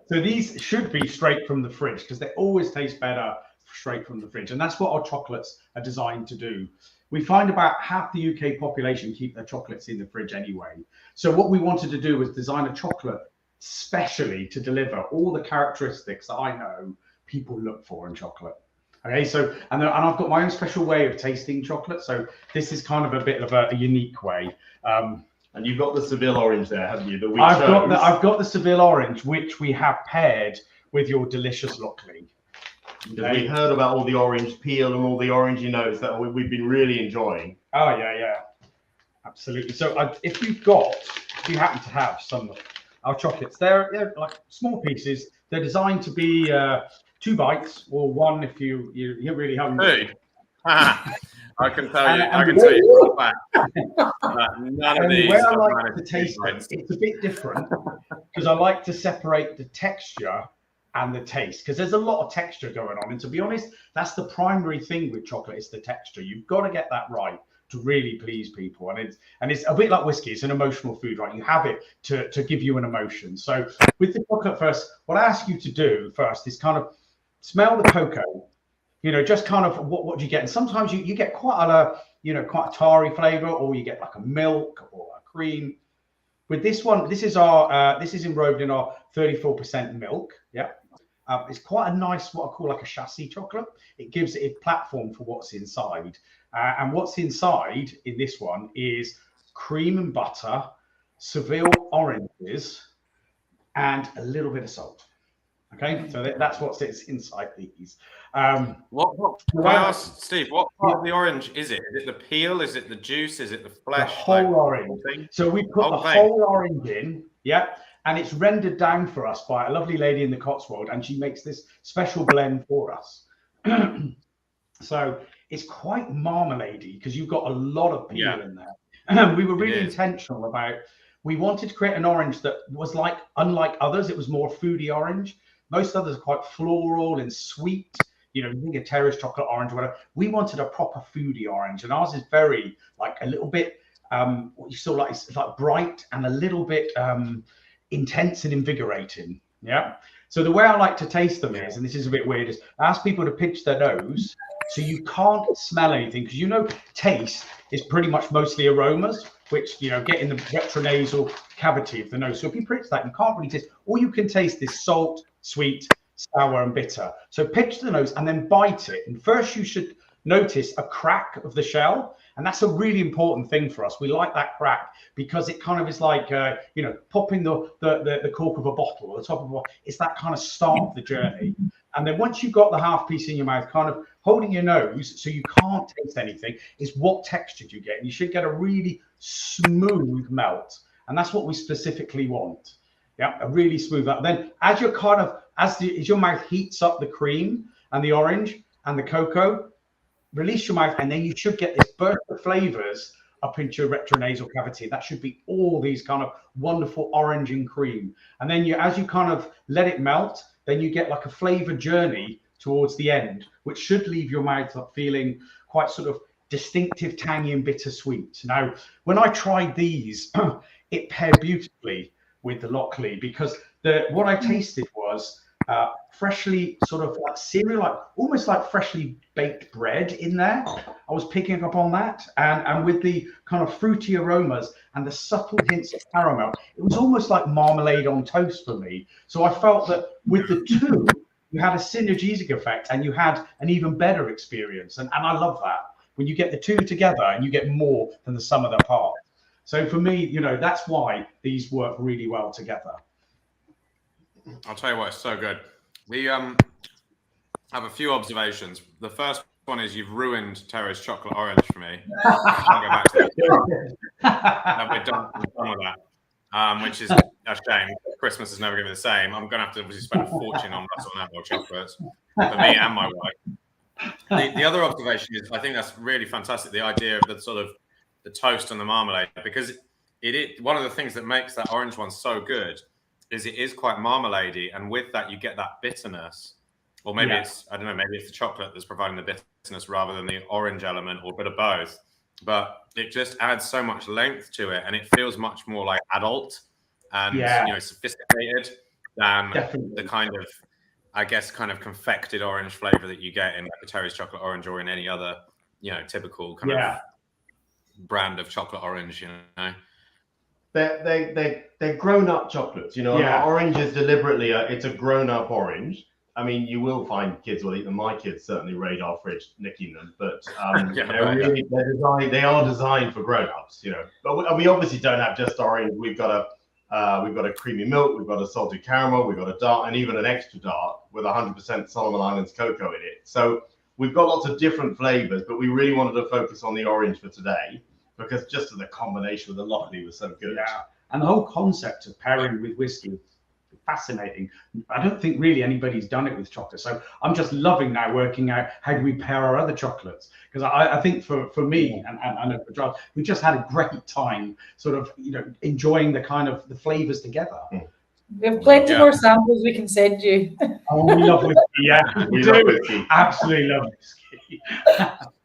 So these should be straight from the fridge, because they always taste better straight from the fridge, and that's what our chocolates are designed to do. We find about half the UK population keep their chocolates in the fridge anyway. So what we wanted to do was design a chocolate specially to deliver all the characteristics that I know people look for in chocolate. Okay, so and I've got my own special way of tasting chocolate. So this is kind of a bit of a unique way. And you've got the Seville orange there, haven't you? I've got the Seville orange, which we have paired with your delicious Lochlea. Because we heard about all the orange peel and all the orangey notes that we've been really enjoying. Oh yeah, absolutely. So if you happen to have some of our chocolates, they're like small pieces. They're designed to be 2 bites, or 1 if you're really hungry. I can tell you for a fact. None of these. Where I like to taste it, it's a bit different, because I like to separate the texture and the taste, because there's a lot of texture going on. And to be honest, that's the primary thing with chocolate, is the texture. You've got to get that right to really please people. And it's a bit like whiskey. It's an emotional food, right? You have it to give you an emotion. So with the chocolate first, what I ask you to do first is kind of smell the cocoa. Just kind of what do you get? And sometimes you get quite a tarry flavor, or you get like a milk or a cream. With this one, this is enrobed in our 34% milk. Yeah. It's quite a nice, what I call like a chassis chocolate. It gives it a platform for what's inside. And what's inside in this one is cream and butter, Seville oranges, and a little bit of salt. Okay, so that's what sits inside these. What can I ask, Steve? What part of the orange is it? Is it the peel? Is it the juice? Is it the flesh? The whole orange. So we put the whole orange in, and it's rendered down for us by a lovely lady in the Cotswold, and she makes this special blend for us. So it's quite marmalade-y, because you've got a lot of peel in there. We were really intentional about. We wanted to create an orange that was unlike others. It was more foodie orange. Most others are quite floral and sweet. You think a terrace chocolate orange or whatever. We wanted a proper foodie orange, and ours is very a little bit you feel like it's like bright and a little bit intense and invigorating. Yeah. So the way I like to taste them is, and this is a bit weird, is I ask people to pinch their nose so you can't smell anything, because you know taste is pretty much mostly aromas, which get in the retronasal cavity of the nose. So if you pinch that, you can't really taste. All you can taste is salt, sweet, sour, and bitter. So pinch the nose and then bite it. And first you should notice a crack of the shell, and that's a really important thing for us. We like that crack because it kind of is like popping the cork of a bottle or the top of a bottle. It's that kind of start of the journey. And then once you've got the half piece in your mouth, kind of holding your nose so you can't taste anything, is what texture do you get. And you should get a really smooth melt, and that's what we specifically want. Yeah, a really smooth melt. Then as you're as your mouth heats up the cream and the orange and the cocoa, release your mouth, and then you should get this burst of flavors up into your retronasal cavity. That should be all these kind of wonderful orange and cream. And then as you kind of let it melt, then you get like a flavor journey towards the end, which should leave your mouth up feeling quite sort of distinctive, tangy and bittersweet. Now, when I tried these, it paired beautifully with the Lochlea, because what I tasted was freshly sort of like cereal, like almost like freshly baked bread in there. I was picking up on that, and with the kind of fruity aromas and the subtle hints of caramel, it was almost like marmalade on toast for me. So I felt that with the two, you had a synergistic effect and you had an even better experience. And I love that when you get the two together and you get more than the sum of their parts. So for me, that's why these work really well together. I'll tell you what, it's so good. We have a few observations. The first one is you've ruined Terry's chocolate orange for me. I can't go back to it. We're done with that, which is a shame. Christmas is never going to be the same. I'm going to have to obviously spend a fortune on Russel Atwell chocolates for me and my wife. The other observation is, I think that's really fantastic, the idea of the sort of the toast and the marmalade, because one of the things that makes that orange one so good is it is quite marmaladey, and with that you get that bitterness, or maybe it's, I don't know, maybe it's the chocolate that's providing the bitterness rather than the orange element, or a bit of both, but it just adds so much length to it, and it feels much more like adult and sophisticated than the kind of, I guess, kind of confected orange flavor that you get in like the Terry's chocolate orange or in any other typical kind of brand of chocolate orange. They're grown-up chocolates, Orange is deliberately it's a grown-up orange. I mean, you will find kids will eat them. My kids certainly raid our fridge nicking them, but they are designed for grown-ups, But we obviously don't have just orange. We've got a creamy milk, we've got a salted caramel, we've got a dark, and even an extra dark with 100% Solomon Islands cocoa in it. So we've got lots of different flavors, but we really wanted to focus on the orange for today, because just the combination with the Lochlea was so good. Yeah, and the whole concept of pairing with whiskey is fascinating. I don't think really anybody's done it with chocolate, so I'm just loving now working out how do we pair our other chocolates, because I think for me and I know for Giles, we just had a great time sort of enjoying the kind of the flavors together. We have plenty more samples we can send you. Oh, we love whiskey. Yeah, we love whiskey. Absolutely love whiskey.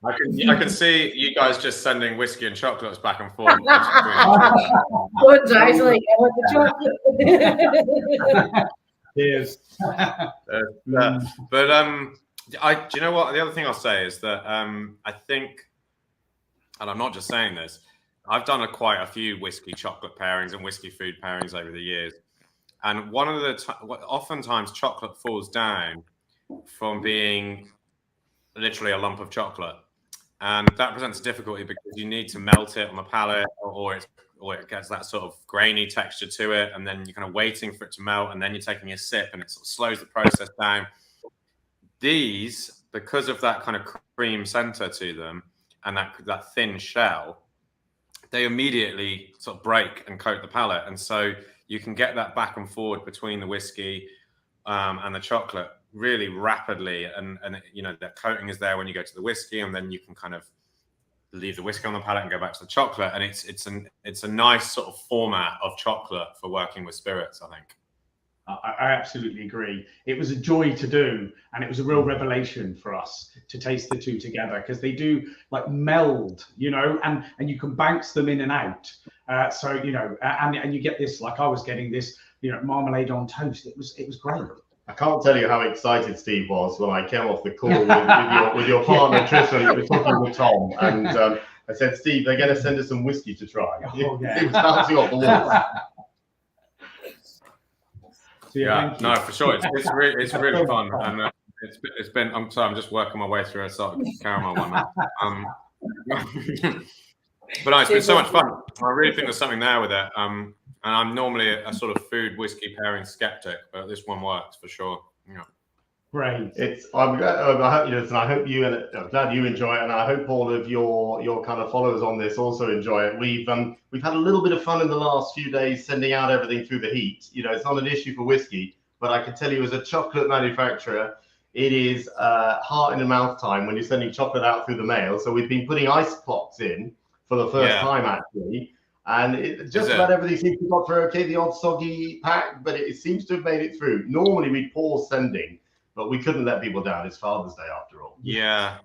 I can see you guys just sending whiskey and chocolates back and forth. Oh, Giles, like, I want the chocolate. Cheers. Do you know what? The other thing I'll say is that I think, and I'm not just saying this, I've done quite a few whiskey chocolate pairings and whiskey food pairings over the years. And one of the oftentimes chocolate falls down from being literally a lump of chocolate, and that presents a difficulty because you need to melt it on the palate, or it gets that sort of grainy texture to it, and then you're kind of waiting for it to melt, and then you're taking a sip, and it sort of slows the process down. These, because of that kind of cream center to them and that thin shell, they immediately sort of break and coat the palate, and so you can get that back and forward between the whiskey and the chocolate really rapidly, and that coating is there when you go to the whiskey, and then you can kind of leave the whiskey on the palate and go back to the chocolate, and it's a nice sort of format of chocolate for working with spirits, I think. I absolutely agree. It was a joy to do, and it was a real revelation for us to taste the two together, because they do like meld, you know, and you can bounce them in and out. So you know, and you get this, like I was getting this, you know, marmalade on toast. It was great. I can't tell you how excited Steve was when I came off the call with your partner Tristan. We were talking with Tom, and I said, Steve, they're going to send us some whiskey to try. Oh, yeah. He was bouncing off the walls. So, Yeah, no, for sure. It's really fun, and it's been. I'm sorry, I'm just working my way through a sort of caramel one. But no, it's been so much fun. I really think there's something there with it. And I'm normally a sort of food whiskey pairing skeptic, but this one works for sure. Yeah. Great. I'm glad you enjoy it, and I hope all of your kind of followers on this also enjoy it. We've had a little bit of fun in the last few days sending out everything through the heat. You know, it's not an issue for whiskey, but I can tell you as a chocolate manufacturer, it is heart in the mouth time when you're sending chocolate out through the mail. So we've been putting ice clocks in for the first time actually, and just about everything seems to have got through okay. The odd soggy pack, but it seems to have made it through. Normally we'd pause sending, but we couldn't let people down. It's Father's Day after all. Yeah.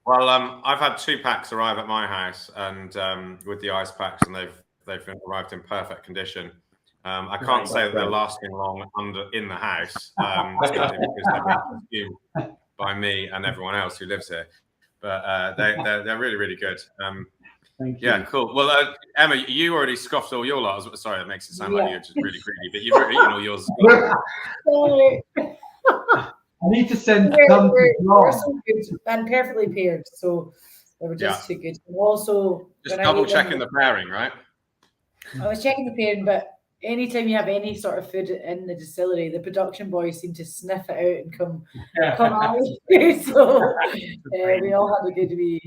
Well, I've had 2 packs arrive at my house, and with the ice packs, and they've arrived in perfect condition. I can't say that they're lasting long in the house, because they're being consumed by me and everyone else who lives here. But they're really, really good. Thank you. Yeah, cool. Well, Emma, you already scoffed all your lot. Sorry, that makes it sound like you're just really greedy, but you've already eaten all yours. I need to send some to We're so good and perfectly paired, so they were just too good. And also, just double checking the pairing, right? I was checking the pairing, but anytime you have any sort of food in the distillery, the production boys seem to sniff it out and come at you. So we all had a good wee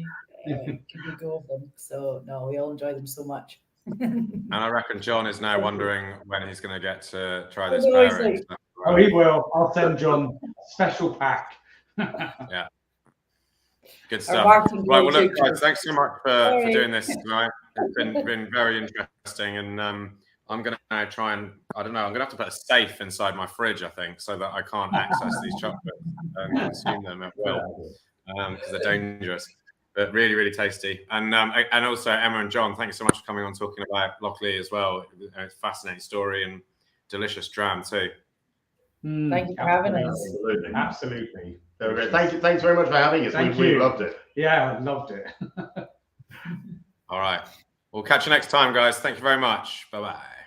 go of them. So no, we all enjoy them so much. And I reckon John is now wondering when he's going to get to try this pairing. Oh, he will. I'll send John special pack. Yeah. Good stuff. Right, well, look, guys, thanks so much for doing this tonight. It's been very interesting, and I'm going to now try and, I don't know, I'm going to have to put a safe inside my fridge, I think, so that I can't access these chocolates and consume them at will, because they're dangerous, but really, really tasty. And also, Emma and John, thank you so much for coming on talking about Lochlea as well. It's a fascinating story and delicious dram too. Thank you for having us. Absolutely. So great. Thanks very much for having us. We loved it. Yeah, I loved it. All right. We'll catch you next time, guys. Thank you very much. Bye-bye.